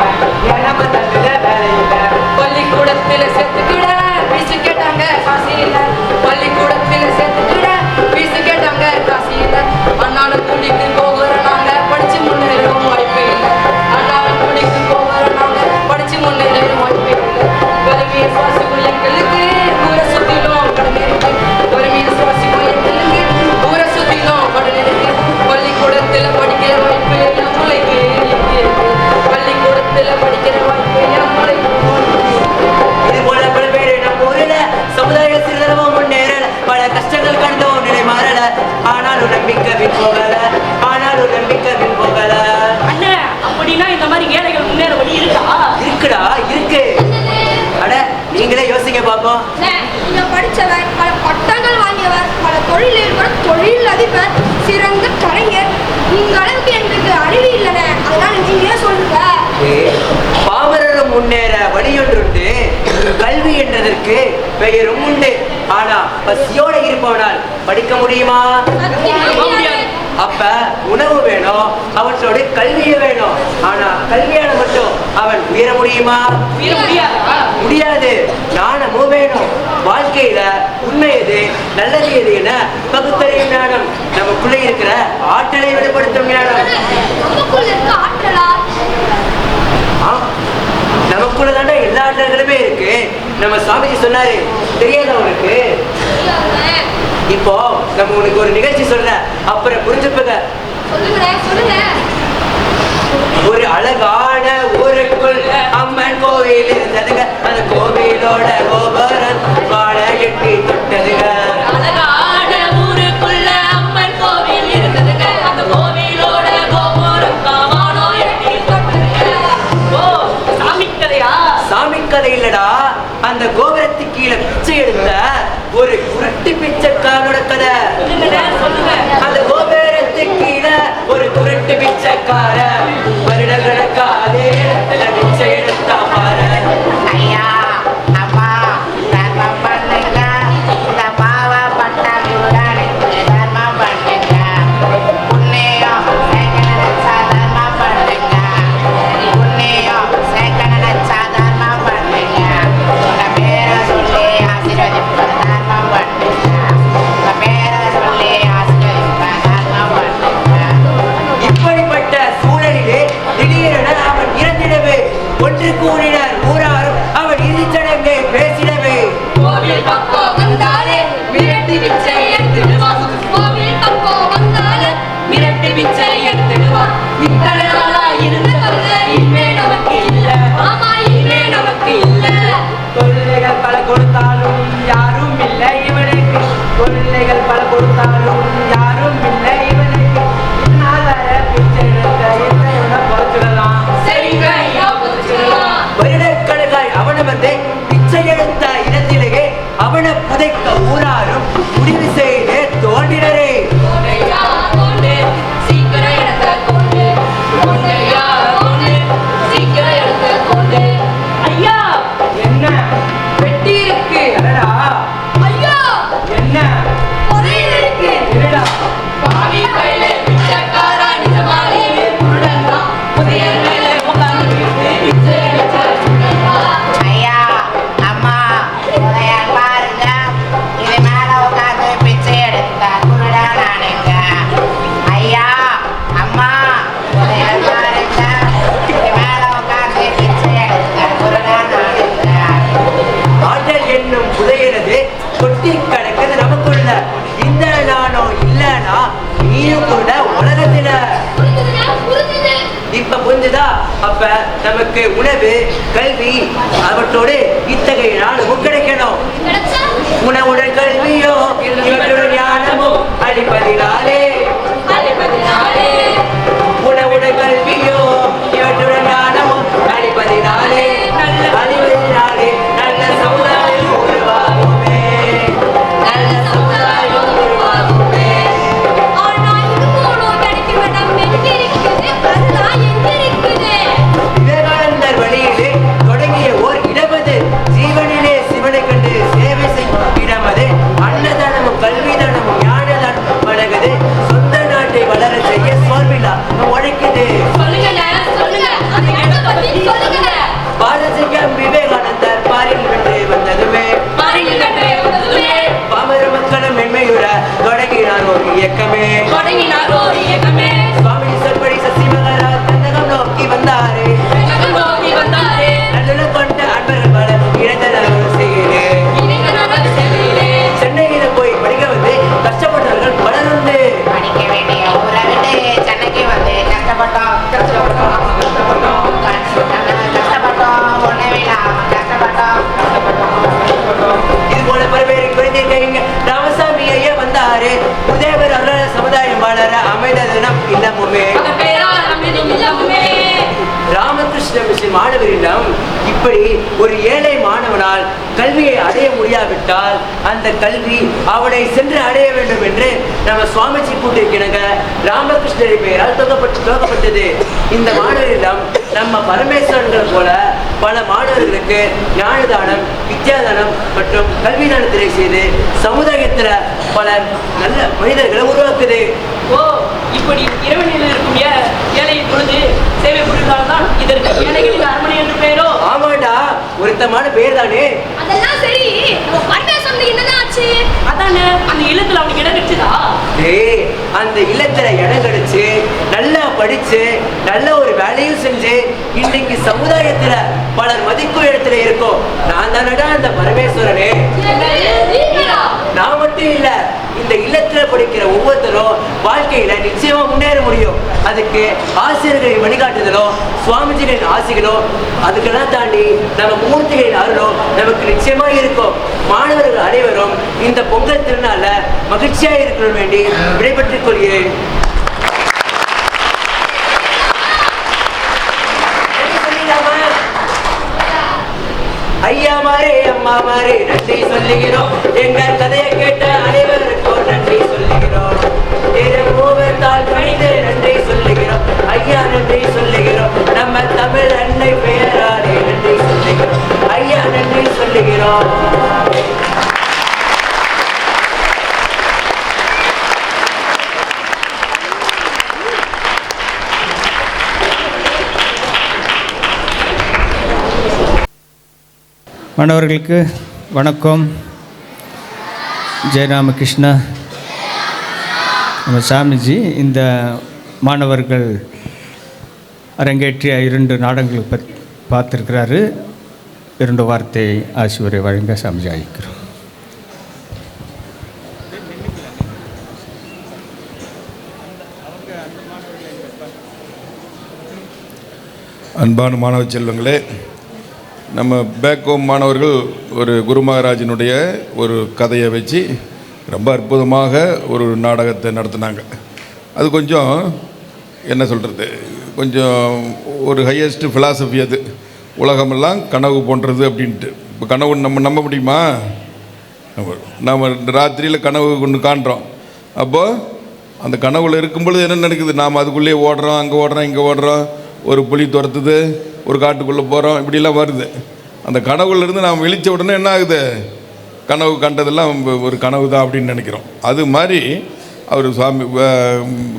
நம்ம தட்டுல வேலை இல்ல. பள்ளிக்கூடத்துல சேர்த்துக்கிட பீசு கேட்டாங்க காசு இல்ல, பள்ளிக்கூடத்துல சேர்த்துக்கிட பீசு கேட்டாங்க காசு இல்ல. அண்ணாலும் கூலிக்கு போகிற நாங்க படிச்சு முன்னேறும் வாய்ப்பு இல்லை, அண்ணாலும் கூலிக்கு போகிற நாங்க படிச்சு முன்னேறும் வாய்ப்பு இல்லை. வறுமையை சுவாசிக்கும் எங்களுக்கு ஊரை சுத்திலும் கடன் இருக்கு, வறுமையை சுவாசிக்கும் எங்களுக்கு ஊரை சுத்திலும் கடன் இருக்கு. பள்ளிக்கூடத்துல படிக்கிற வாய்ப்பு என் பிள்ளைக்கு இருக்கு, பள்ளிக்கூடத்துல படிக்கிற வாய்ப்பு என் பிள்ளைக்கு. இது போல பல பேரு நம்ம ஊரில சமுதாய சீர்திருத்தமும் முன்னேறல, பல கஷ்டங்கள் கண்டோம் நிலை மாறல, ஆனாலும் நம்பிக்கை பின் போகல, ஆனாலும் நம்பிக்கை பின் போகல. அண்ணே, அப்படின்னா இந்த மாதிரி ஏழைகள் முன்னேற வழி இருக்கா? இருக்குடா இருக்கு. அட நீங்களே யோசிங்க பாப்போம். நீங்க படிச்சவர், பல பட்டங்கள் வாங்கியவர், பல தொழிலில் தொழில் அதிபர், சிறந்த கலைஞர், உங்க அளவுக்கு எங்களுக்கு அறிவு இல்லைன்னு அதனால நீங்களே சொல்லுங்க. பாமரரும் முன்னேற வழியொன்றுண்டு, கல்வி என்றதற்கு பெயரும் உண்டு. ஆனா பசியோட இருப்பவனால் படிக்க முடியுமா? அப்ப உணவு வேணும், அவற்றோட கல்வியே வேணும். ஆனா கல்வியால மட்டும் அவன் உயர முடியுமா? முடியாது. ஞானமும் வேணும். வாழ்க்கையில உண்மை எது, நல்லது எது என பகுத்தறியும் ஞானம், நமக்குள்ள இருக்கிற ஆற்றலை வெளிப்படுத்தும் ஞானம். நமக்குள்ளதாண்டா எல்லா ஆற்றல்களுமே இருக்கு. நம்ம சுவாமிஜி சொன்னாரு, தெரியாத உனக்கு? இப்போ நம்ம உனக்கு ஒரு நிகழ்ச்சி சொல்றேன், அப்புறம் புரிஞ்சுப்பங்க. ஒரு அழகான ஊருக்குள் அம்மன் கோவில் இருந்ததுங்க, அந்த கோவிலோட கோபுரம் வாழ எட்டி தொட்டதுங்க. அழகான ஊருக்குள்ள அம்மன் கோவில் இருந்ததுங்க, அந்த கோவிலோட கோபுரம் வாழ எட்டி தொட்டதுங்க. ஓ, சாமி கதையா? சாமி கதை இல்லடா, அந்த கோபுரத்துக்கு கீழே பிச்சை எடுத்த ஒரு குருட்டு பிச்சைக்காரனோட கதை. அந்த கோபுரத்துக்கு கீழே ஒரு குருட்டு பிச்சைக்கார வருடக்கணக்கா அதே இடத்துல பிச்சை எடுத்தா பாரு. ஐயா அம்மா தர்மம் பண்ணுங்க, இந்த பாவப்பட்ட குருடனுக்கு தர்மம் பண்ணுங்க, புண்ணியம் சேர்க்க நினைச்சா தர்மம் பண்ணுங்க, புண்ணியம் சேர்க்க நினைச்சா தர்மம் பண்ணுங்க, உங்க பேரை சொல்லி ஆசீர்வதிப்பேன் தர்மம் பண்ணுங்க, உங்க பேரை சொல்லி ஆசீர்வதிப்பேன் தர்மம் பண்ணுங்க. இப்படிப்பட்ட சூழலிலே திடீரென அவன் இறந்திடவே ஒன்று கூடினர் ஊராரும் அவன் இறுதிச்சடங்கை பேசிடவே. கோவில் பக்கம் வந்தாலே மிரட்டி பிச்சை எடுத்துடுவான், கோவில் பக்கம் வந்தாலே மிரட்டி பிச்சை எடுத்துடுவான். இத்தனை நாளா இருந்தவங்க இனிமே நமக்கு இல்ல, ஆமா இனிமே நமக்கு இல்ல. கொள்ளைகள் பல கொடுத்தாலும் யாரும் இல்லை இவனுக்கு, கொள்ளைகள் பல கொடுத்தாலும் யாரும் இல்லை இவனுக்கு. இன்னாதார பிச்சை எடுத்த இவனை பொறுத்துடலாம். சரிங்க ஐயா, புரிச்சுக்கலாம். வருடக்கணக்காய் அவனை வந்து பிச்சை எடுத்த இடத்திலேயே அவனை புதைக்க ஊராரும் முடிவு செய்து தோன்றினரே. ஐயா கொண்டு சீக்கிரம் எடுத்த கொண்டு, ஐயா கொண்டு சீக்கிரம் எடுத்த கொண்டு. ஐயா என்ன வெட்டி இருக்கு. என்னடா? ஐயா என்ன பொறையில் இருக்கு. என்னடா? பாவி ஐயா அம்மா பாருங்க இது மேல உட்காந்து பிச்சை எடுத்த குருடா நானுங்க. ஐயா அம்மா பாருங்க இது மேல உட்காந்து பிச்சை எடுத்த குருடா நானுங்க. ஆற்றல் என்னும் புதையிறது கொட்டி கிடக்குது நமக்குள்ள. இந்த நானும் இல்லைன்னா நீயும் கூட உலகத்துல. இப்ப புரிஞ்சுதா? அப்ப நமக்கு உணவு, கல்வி அவற்றோடு இத்தகைய ஞானமும் கிடைக்கணும். உணவுடன் கல்வியோ இவற்றுடன் ஞானமும் அடிப்பதினாலே. உணவுடன் கல்வியோ இவற்றுடன் ஞானமும் அடிப்பதினாலே நல்ல சமுதாயம் உருவாகுமே. நல்ல சமுதாயம் உருவாகுமே. விவேகானந்தர் வழியிலே தொடங்கிய ஓர் இடமது. ஜீவனிலே சிவனை கண்டு சேவை செய்யும் இடமது. அன்னதானமும் கல்விதானமும் ஞானதானம் வழங்குது. சொந்த நாட்டை வளர செய்ய சோர்வில்லா உழைக்குது. பாரசிங்கம் விவேகானந்தர் பாரில் வென்று வந்ததுமே பாமர மக்களும் மென்மையுற தொடங்கினார் ஒரு இயக்கமே. சுவாமி சொற்படி சசி மகாராஜ் கந்தகம் நோக்கி வந்தாரே. நல்லுணம் கொண்ட அன்பர்கள் பல இணைந்தனர் செய்கிறேன். சென்னையில போய் படிக்க வந்து கஷ்டப்பட்டவர்கள் பலருண்டு. படிக்க வேண்டிய ஊரை விட்டு சென்னைக்கு வந்து கஷ்டப்பட்டோம் ஒன்றுமில்லாம கஷ்டப்பட்டோம். இது போல பல்வேறு குழந்தைங்க ராமசாமி ஐயா வந்தாரு. உதயவர் அருளாள சமுதாயம் வளர அமைந்த தினம் இல்லமுமே. ராமகிருஷ்ண மிஷன் மாணவர் இல்லம். இப்படி ஒரு ஏழை மாணவனால் கல்வியை அடைய முடியாவிட்டால் அந்த கல்வி அவனை சென்று அடைய வேண்டும் என்று நம்ம சுவாமிஜி கூட்டிருக்கிறாங்க. ராமகிருஷ்ணரை பெயரால் துவக்கப்பட்டது இந்த மாணவர் இல்லம். நம்ம பரமேஸ்வரன்கள் போல பல மாணவர்களுக்கு ஞானதானம், வித்யாதானம் மற்றும் கல்வி தானத்தினை செய்து சமுதாயத்துல பல நல்ல மனிதர்களை உருவாக்குது. இப்படி இரவு நிலையில் இருக்கும் ஏழையின் பொழுது சேவை புரிந்தால்தான் இதற்கு ஏழைகளின் அரண்மனை என்று பெயரோ? ஆமாண்டா, ஒருத்தமான பேர் தானே. அதெல்லாம் சரி, நம்ம பரமேஸ்வரனுக்கு என்னதான் ஆச்சு? அதானே, அந்த இல்லத்துல அவனுக்கு இடம் கிடைச்சதா? டேய், அந்த இல்லத்துல இடம் கிடைச்சு நல்லா படிச்சு நல்ல ஒரு வேலையும் செஞ்சு இன்னைக்கு சமுதாயத்துல பலர் மதிக்கும் இடத்துல இருக்கோம். நான் தானடா அந்த பரமேஸ்வரனே. நான் மட்டும் இல்ல, இந்த இல்லத்துல படிக்கிற ஒவ்வொருத்தரும் வாழ்க்கையில நிச்சயமா முன்னேற முடியும். அதுக்கு ஆசிரியர்களின் வழிகாட்டுதலோ சுவாமிஜிகளின் ஆசைகளோ அதுக்கெல்லாம் தாண்டி நம்ம மூர்த்திகளின் அருளோ நமக்கு நிச்சயமா இருக்கும். மாணவர்கள் அனைவரும் இந்த பொங்கல் திருநாள்ல மகிழ்ச்சியா இருக்கணும் வேண்டி விடைபெற்றுக் கொள்கிறேன். ஐயா மாரே அம்மா மாரே நன்றி சொல்லுகிறோம். எங்கள் கதையை கேட்ட அனைவருக்கும் நன்றி சொல்லுகிறோம். மூவத்தால் கணிந்து நன்றி சொல்லுகிறோம். ஐயா நன்றி சொல்லுகிறோம். நம்ம தமிழ் அன்னை பெயராலே நன்றி சொல்லுகிறோம். ஐயா நன்றி சொல்லுகிறோம். மாணவர்களுக்கு வணக்கம். ஜெயராமகிருஷ்ணா நம்ம சாமிஜி இந்த மாணவர்கள் அரங்கேற்றிய 2 நாடகங்களை பார்த்துருக்கிறாரு. 2 வார்த்தை ஆசிரியரை வழங்க சாமிஜி அழைக்கிறோம். அன்பான மாணவ செல்வங்களே, நம்ம பேக் ஹோம் மாணவர்கள் ஒரு குரு மகாராஜினுடைய ஒரு கதையை வச்சு ரொம்ப அற்புதமாக ஒரு நாடகத்தை நடத்தினாங்க. அது கொஞ்சம் என்ன சொல்கிறது, கொஞ்சம் ஒரு ஹையஸ்ட் ஃபிலாசபி. அது உலகமெல்லாம் கனவு போன்றது அப்படின்ட்டு. இப்போ கனவு நம்ம நம்ப முடியுமா? நம்ம ராத்திரியில் கனவு கொண்டு காண்றோம். அப்போது அந்த கனவுல இருக்கும்பொழுது என்ன நடக்குது? நாம் அதுக்குள்ளேயே ஓடுறோம், அங்கே ஓடுறோம், இங்கே ஓடுறோம், ஒரு புலி துரத்துது, ஒரு காட்டுக்குள்ளே போகிறோம், இப்படிலாம் வருது. அந்த கனவுலேருந்து நாம் விழித்த உடனே என்ன ஆகுது? கனவு கண்டதெல்லாம் ஒரு கனவு தான் அப்படின்னு நினைக்கிறோம். அது மாதிரி அவர் சுவாமி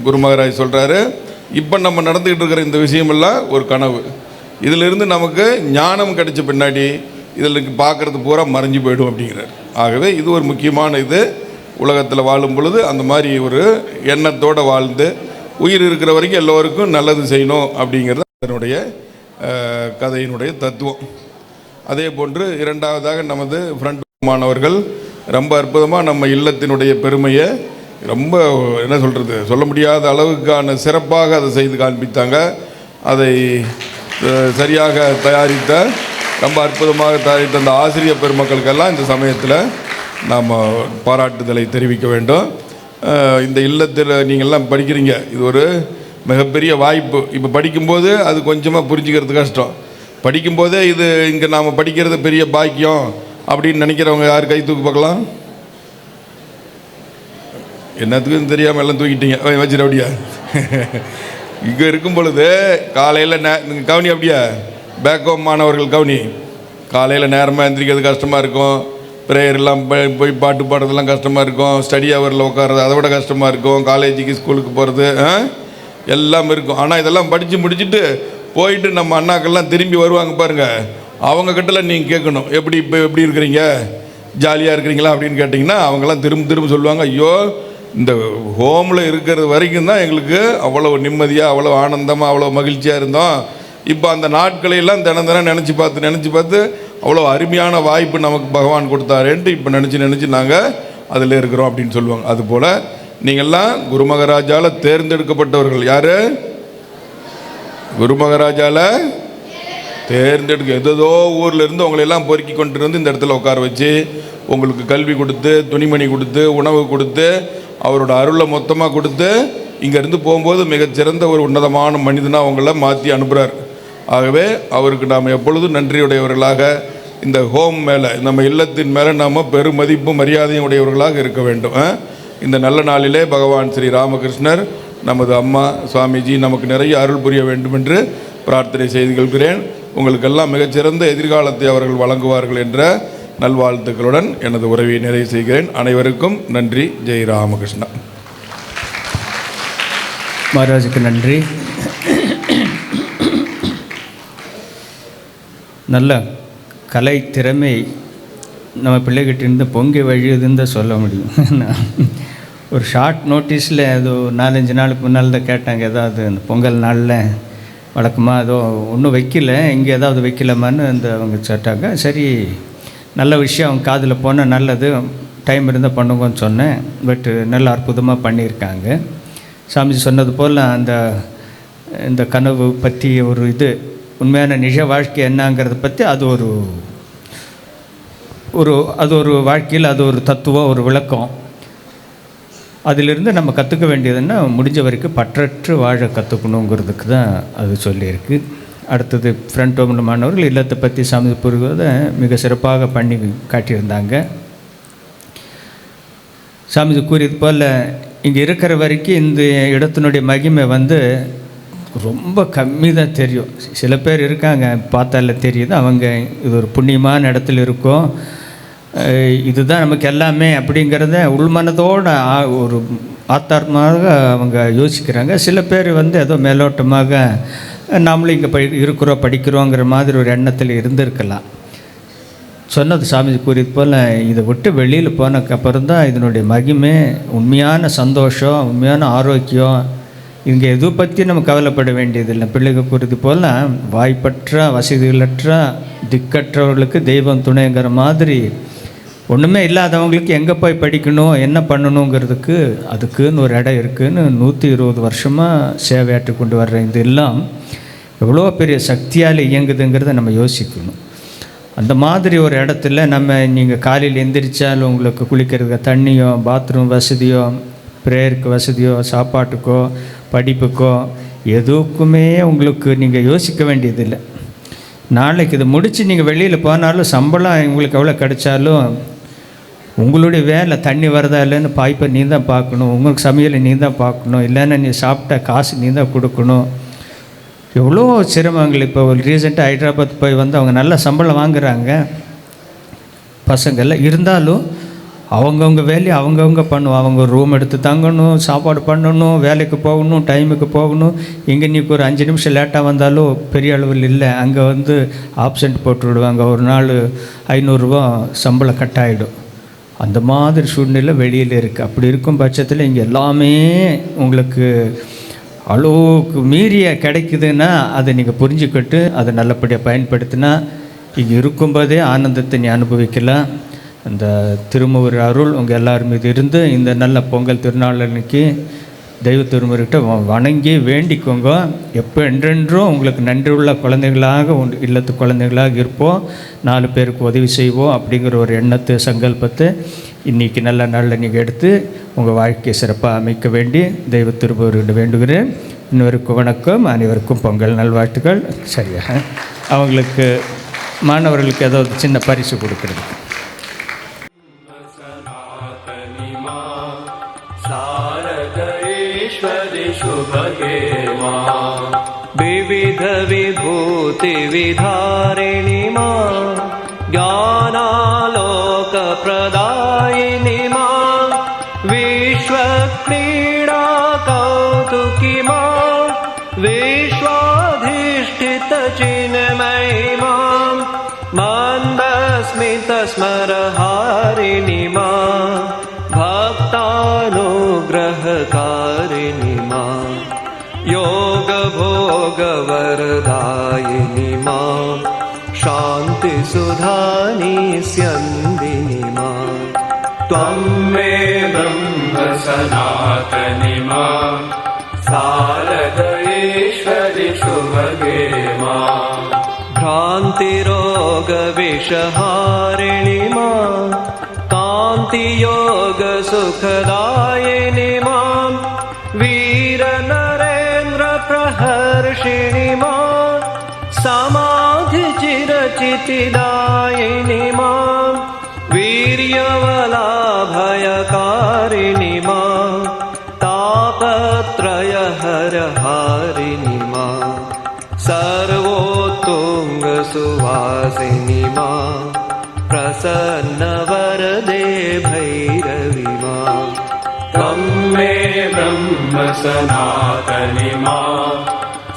குரு மகாராஜ் சொல்கிறாரு, இப்போ நம்ம நடந்துக்கிட்டு இருக்கிற இந்த விஷயமெல்லாம் ஒரு கனவு. இதிலிருந்து நமக்கு ஞானம் கிடைச்ச பின்னாடி இதில் பார்க்குறது பூரா மறைஞ்சு போயிடும் அப்படிங்கிறார். ஆகவே இது ஒரு முக்கியமான இது. உலகத்தில் வாழும் பொழுது அந்த மாதிரி ஒரு எண்ணத்தோடு வாழ்ந்து உயிர் இருக்கிற வரைக்கும் எல்லோருக்கும் நல்லது செய்யணும் அப்படிங்கிறது அதனுடைய கதையினுடைய தத்துவம். அதே போன்று இரண்டாவதாக நமது ஃப்ரெண்ட் மாணவர்கள் ரொம்ப அற்புதமாக நம்ம இல்லத்தினுடைய பெருமையை ரொம்ப என்ன சொல்கிறது, சொல்ல முடியாத அளவுக்கான சிறப்பாக அதை செய்து காண்பித்தாங்க. அதை சரியாக தயாரித்த, ரொம்ப அற்புதமாக தயாரித்த அந்த ஆசிரியர் பெருமக்களுக்கெல்லாம் இந்த சமயத்தில் நாம் பாராட்டுதலை தெரிவிக்க வேண்டும். இந்த இல்லத்தில் நீங்கள்லாம் படிக்கிறீங்க, இது ஒரு மிகப்பெரிய வாய்ப்பு. இப்போ படிக்கும்போது அது கொஞ்சமாக புரிஞ்சுக்கிறது கஷ்டம். படிக்கும்போதே இது இங்கே நாம் படிக்கிறது பெரிய பாக்கியம் அப்படின்னு நினைக்கிறவங்க யார் கை தூக்கு பார்க்கலாம்? என்னத்துக்கும் தெரியாமல் எல்லாம் தூக்கிட்டீங்க, வச்சுரு அப்படியா? இங்கே இருக்கும் பொழுது காலையில் நீங்கள் கவனி அப்படியா, பேக்கோம் மாணவர்கள் கவனி, காலையில் நேரமாக எந்திரிக்கிறது கஷ்டமாக இருக்கும், ப்ரேயர் எல்லாம் போய் பாட்டு பாடுறதெல்லாம் கஷ்டமாக இருக்கும், ஸ்டடி ஹவரில் உட்காறது அதை விட கஷ்டமாக இருக்கும், காலேஜுக்கு ஸ்கூலுக்கு போகிறது எல்லாம் இருக்கும். ஆனால் இதெல்லாம் படித்து முடிச்சுட்டு போயிட்டு நம்ம அண்ணாக்கள்லாம் திரும்பி வருவாங்க பாருங்கள், அவங்கக்கிட்டலாம் நீங்கள் கேட்கணும், எப்படி இப்போ எப்படி இருக்கிறீங்க, ஜாலியாக இருக்கிறீங்களா அப்படின்னு கேட்டிங்கன்னா அவங்கெல்லாம் திரும்ப சொல்லுவாங்க, ஐயோ இந்த ஹோமில் இருக்கிறது வரைக்கும் தான் எங்களுக்கு அவ்வளோ நிம்மதியாக, அவ்வளோ ஆனந்தமாக, அவ்வளோ மகிழ்ச்சியாக இருந்தோம். இப்போ அந்த நாட்களையெல்லாம் தினம் நினச்சி பார்த்து அவ்வளோ அருமையான வாய்ப்பு நமக்கு பகவான் கொடுத்தாருன்ட்டு இப்போ நினச்சி நாங்கள் அதில் இருக்கிறோம் அப்படின்னு சொல்லுவாங்க. அதுபோல் நீங்கள்லாம் குரு மகாராஜாவில் தேர்ந்தெடுக்கப்பட்டவர்கள். யார்? குரு மகாராஜாவில் ஏதோ ஊரில் இருந்து உங்களையெல்லாம் பொறுக்கி கொண்டு வந்து இந்த இடத்துல உட்கார வச்சு உங்களுக்கு கல்வி கொடுத்து, துணிமணி கொடுத்து, உணவு கொடுத்து, அவரோட அருளை மொத்தமாக கொடுத்து இங்கேருந்து போகும்போது மிகச்சிறந்த ஒரு உன்னதமான மனிதனாக அவங்கள மாற்றி அனுப்புகிறார். ஆகவே அவருக்கு நாம் எப்பொழுதும் நன்றியுடையவர்களாக, இந்த ஹோம் மேலே, நம்ம இல்லத்தின் மேலே நாம் பெருமதிப்பும் மரியாதையும் உடையவர்களாக இருக்க வேண்டும். இந்த நல்ல நாளிலே பகவான் ஸ்ரீ ராமகிருஷ்ணர், நமது அம்மா சுவாமிஜி நமக்கு நிறைய அருள் புரிய வேண்டும் என்று பிரார்த்தனை செய்து கொள்கிறேன். உங்களுக்கெல்லாம் மிகச்சிறந்த எதிர்காலத்தை அவர்கள் வழங்குவார்கள் என்ற நல்வாழ்த்துக்களுடன் எனது உரையை நிறைவு செய்கிறேன். அனைவருக்கும் நன்றி. ஜெய் ராமகிருஷ்ணா. மகாராஜுக்கு நன்றி. நல்ல கலை திறமை நம்ம பிள்ளைகிட்டிருந்து பொங்கி வழியுதுன்னு தான் சொல்ல முடியும். ஒரு ஷார்ட் நோட்டீஸில் அது 4-5 நாளுக்கு முன்னால் தான் கேட்டாங்க, ஏதாவது அந்த பொங்கல் நாளில் வழக்கமாக ஏதோ ஒன்றும் வைக்கல, இங்கே ஏதாவது வைக்கலாமான்னு அந்த அவங்க கேட்டாங்க. சரி, நல்ல விஷயம், அவங்க காதில் போனால் நல்லது, டைம் இருந்தால் பண்ணுங்கன்னு சொன்னேன். பட் நல்ல அற்புதமாக பண்ணியிருக்காங்க. சாமிஜி சொன்னது போல் இந்த கனவு பற்றி ஒரு இது, உண்மையான நிஜ வாழ்க்கை என்னங்கிறத பற்றி அது ஒரு வாழ்க்கையில் அது ஒரு தத்துவம், ஒரு விளக்கம். அதிலிருந்து நம்ம கற்றுக்க வேண்டியதுன்னா முடிஞ்ச வரைக்கும் பற்றற்று வாழ கற்றுக்கணுங்கிறதுக்கு தான் அது சொல்லியிருக்கு. அடுத்தது ஃப்ரண்ட் ஹோமில் மாணவர்கள் இல்லத்தை பற்றி சாமி புரிவதை மிக சிறப்பாக பண்ணி காட்டியிருந்தாங்க. சாமிஜி கூறியது போல் இங்கே இருக்கிற வரைக்கும் இந்த இடத்தினுடைய மகிமை ரொம்ப கம்மி தான் தெரியும். சில பேர் இருக்காங்க, பார்த்தால தெரியுது, அவங்க இது ஒரு புண்ணியமான இடத்துல இருக்கும், இதுதான் நமக்கு எல்லாமே அப்படிங்கிறத உள்மனதோட ஒரு ஆத்தாத்மாக அவங்க யோசிக்கிறாங்க. சில பேர் ஏதோ மேலோட்டமாக நாமளும் இங்கே இருக்கிறோம் படிக்கிறோங்கிற மாதிரி ஒரு எண்ணத்தில் இருந்திருக்கலாம். சொன்னது சாமிஜி கூறியது போல் இதை விட்டு வெளியில் போனதுக்கப்புறம் தான் இதனுடைய மகிமை, உண்மையான சந்தோஷம், உண்மையான ஆரோக்கியம். இங்கே எது பற்றி நம்ம கவலைப்பட வேண்டியதில்லை. பிள்ளைகள் கூறியது போல் வாய்ப்பற்ற, வசதிகளற்ற, திக்கற்றவர்களுக்கு தெய்வம் துணைங்கிற மாதிரி ஒன்றுமே இல்லாதவங்களுக்கு எங்கே போய் படிக்கணும், என்ன பண்ணணுங்கிறதுக்கு அதுக்குன்னு ஒரு இடம் இருக்குதுன்னு 120 வருஷமாக சேவையாற்றி கொண்டு வர்ற இது எல்லாம் எவ்வளோ பெரிய சக்தியால் இயங்குதுங்கிறத நம்ம யோசிக்கணும். அந்த மாதிரி ஒரு இடத்துல நீங்கள் காலையில் எந்திரிச்சாலும் உங்களுக்கு குளிக்கிறதுக்கு தண்ணியோ, பாத்ரூம் வசதியோ, ப்ரேயருக்கு வசதியோ, சாப்பாட்டுக்கோ, படிப்புக்கோ எதுக்குமே உங்களுக்கு நீங்கள் யோசிக்க வேண்டியதில்லை. நாளைக்கு இதை முடித்து நீங்கள் வெளியில் போனாலும் சம்பளம் உங்களுக்கு எவ்வளோ கிடைச்சாலும் உங்களுடைய வேலை தண்ணி வரதா இல்லைன்னு பாய்ப்பை நீ தான் பார்க்கணும், உங்களுக்கு சமையலை நீ தான் பார்க்கணும், இல்லைன்னா நீ சாப்பிட்ட காசு நீ தான் கொடுக்கணும். எவ்வளோ சிரமங்கள். இப்போ ஒரு ரீசெண்டாக ஹைதராபாத் போய் அவங்க நல்ல சம்பளம் வாங்குகிறாங்க பசங்களில். இருந்தாலும் அவங்கவுங்க வேலையை அவங்கவுங்க பண்ணுவோம். அவங்க ரூம் எடுத்து தங்கணும், சாப்பாடு பண்ணணும், வேலைக்கு போகணும், டைமுக்கு போகணும். இங்கே நீக்கு ஒரு 5 நிமிஷம் லேட்டாக வந்தாலும் பெரிய அளவில் இல்லை, அங்கே வந்து ஆப்சண்ட் போட்டு விடுவாங்க. ஒரு நாள் 500 ரூபா சம்பளம் கட் ஆகிடும். அந்த மாதிரி சூழ்நிலை வெளியில் இருக்குது. அப்படி இருக்கும் பட்சத்தில் இங்கே எல்லாமே உங்களுக்கு அளவுக்கு மீறிய கிடைக்குதுன்னா அதை நீங்கள் புரிஞ்சுக்கிட்டு அதை நல்லபடியாக பயன்படுத்தினா இங்கே இருக்கும்போதே ஆனந்தத்தை நீ அனுபவிக்கலாம். அந்த திருமூர் அருள் உங்கள் எல்லார் மீது இருந்து இந்த நல்ல பொங்கல் திருநாள் அன்னைக்கு தெய்வ திருமுறைகிட்ட வணங்கி வேண்டிக்கோங்க. எப்போ என்றென்றும் உங்களுக்கு நன்றி உள்ள குழந்தைகளாக இல்லத்து குழந்தைகளாக இருப்போம், 4 பேருக்கு உதவி செய்வோம் அப்படிங்கிற ஒரு எண்ணத்தை சங்கல்பத்தை இன்றைக்கி நல்ல நாளில் நீங்கள் எடுத்து உங்கள் வாழ்க்கையை சிறப்பாக அமைக்க வேண்டி தெய்வ திருமுறைகிட்ட வேண்டுகிறேன். இன்னொருக்கு வணக்கம், அனைவருக்கும் பொங்கல் நல்வாழ்த்துக்கள். சரியா அவங்களுக்கு மாணவர்களுக்கு ஏதாவது சின்ன பரிசு கொடுக்குறது. विविध विभूति विधारिणि मां ज्ञानालोक प्रदायिनि मां विश्वक्रीडा कौतुकी मां विश्वाधिष्ठित चिन्मयि मां मन्दस्मित स्मरहारिणि मां भक्तानुग्रहकारिणि मां योग भोग वरदायिनि मां शान्ति सुधानि स्यन्दिनि मां त्वं मे ब्रह्म सनातनि मां शारदेश्वरि शुभगे मां भ्रान्तिरोग विषहारिणि मां कान्ति योग सुखदायिनि मां वीर नरेन्द्र प्रहर्षिणि मां समाधि चिरचितिदायिनि मां वीर्यवलाभयकारिणि मां तापत्रय हरहारिणि मां सर्वोत्तुंग सुवासिनि मां प्रसन्न वरदे भैरवि मां त्वं मे ब्रह्म सनातनि मां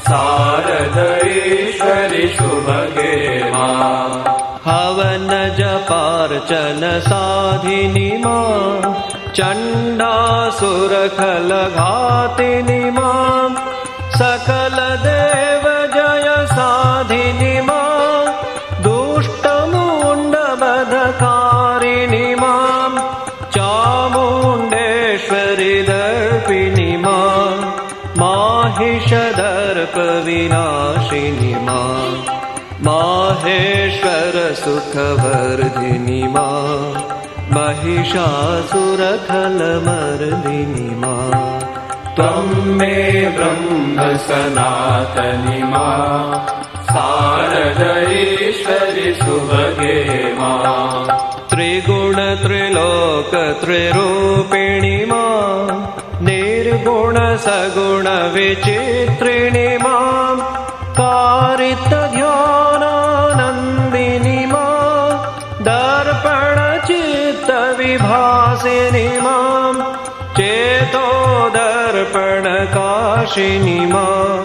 शारदेश्वरि शुभगे मां हवन जपार्चन साधिनि मां चण्डासुरखलघातिनि मां सकल देव जय साधिनि मां दुष्टमुण्डबधकारिणि मां चामुण्डेश्वरि दर्पिणि मां माहिषदर्प विनाशिनि मां माहेश्वर सुखवर्धिनि मां महिषासुरखलमर्दिनि मां त्वं मे ब्रह्म सनातनि मां शारदेश्वरि शुभगे मां त्रिगुण त्रिलोक त्रिरूपिणि मां निर्गुण सगुण विचित्रिणि मां कारित ध्यानानन्दिनि मां दर्पण चित्त विभासिनि मां चेतो दर्पण काशिनि मां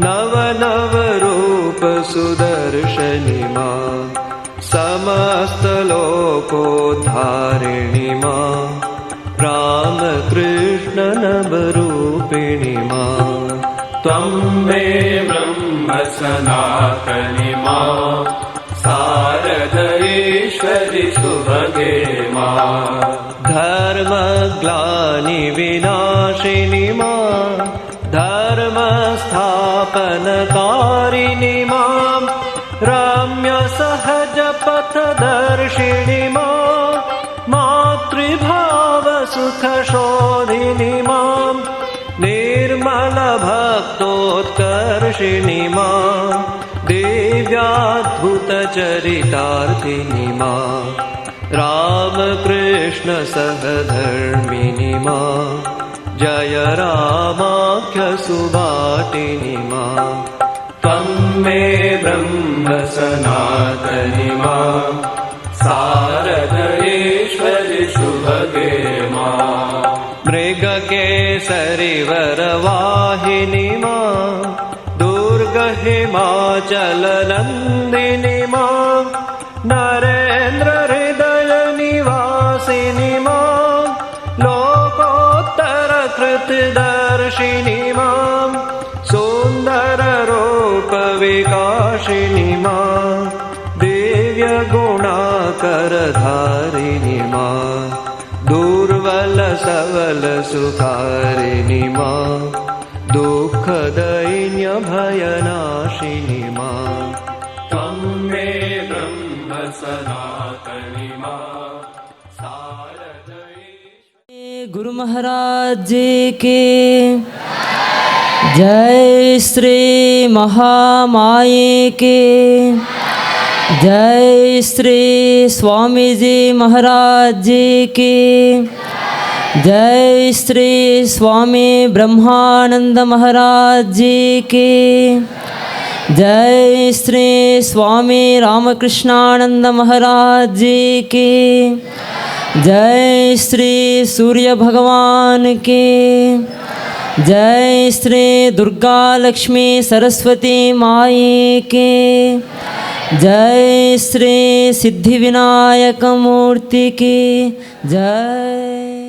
नव नव रूप सुदर्शनि मां समस्त लोकोद्धारिणि मां रामकृष्ण नवरूपिणि मां त्वं मे ब्रह्म सनातनि मां शारदेश्वरि शुभगे मां धर्मग्लानि विनाशिनि मां धर्मस्थापनकारिणि मां रम्य सहज पथदर्शिनि मां मातृभाव सुख शोधिनि मां निर्मल भक्तोत्कर्षिणि मां दिव्याद्भुत चरितार्थिनि मां रामकृष्ण सहधर्मिणि मां जय रामाख्य सुभाटिनि मां त्वं मे ब्रह्म सनातनि मां शारदेश्वरि शुभ हरिवरवाहिनी मां दुर्गहिमाचलनन्दिनी मां नरेन्द्र हृदय निवासिनी मां लोकोत्तर कृतदर्शिनी मां सुन्दर रूप विकासिनी मां दिव्य गुणाकरधारिणी मां दुर्बल सबल सुखारिणी मां दुःख दैन्य भयनाशिनी मां त्वं मे ब्रह्म सनातनी मां गुरु महाराज जी की जय, श्री महामाये की जय, श्री स्वामी जी महाराज जी की जय, श्री स्वामी ब्रह्मानंद महाराज जी की जय, श्री स्वामी रामकृष्णानंद महाराज जी की जय, श्री सूर्य भगवान की जय, श्री दुर्गा लक्ष्मी सरस्वती माई की जय, श्री सिद्धि विनायक मूर्ति की जय।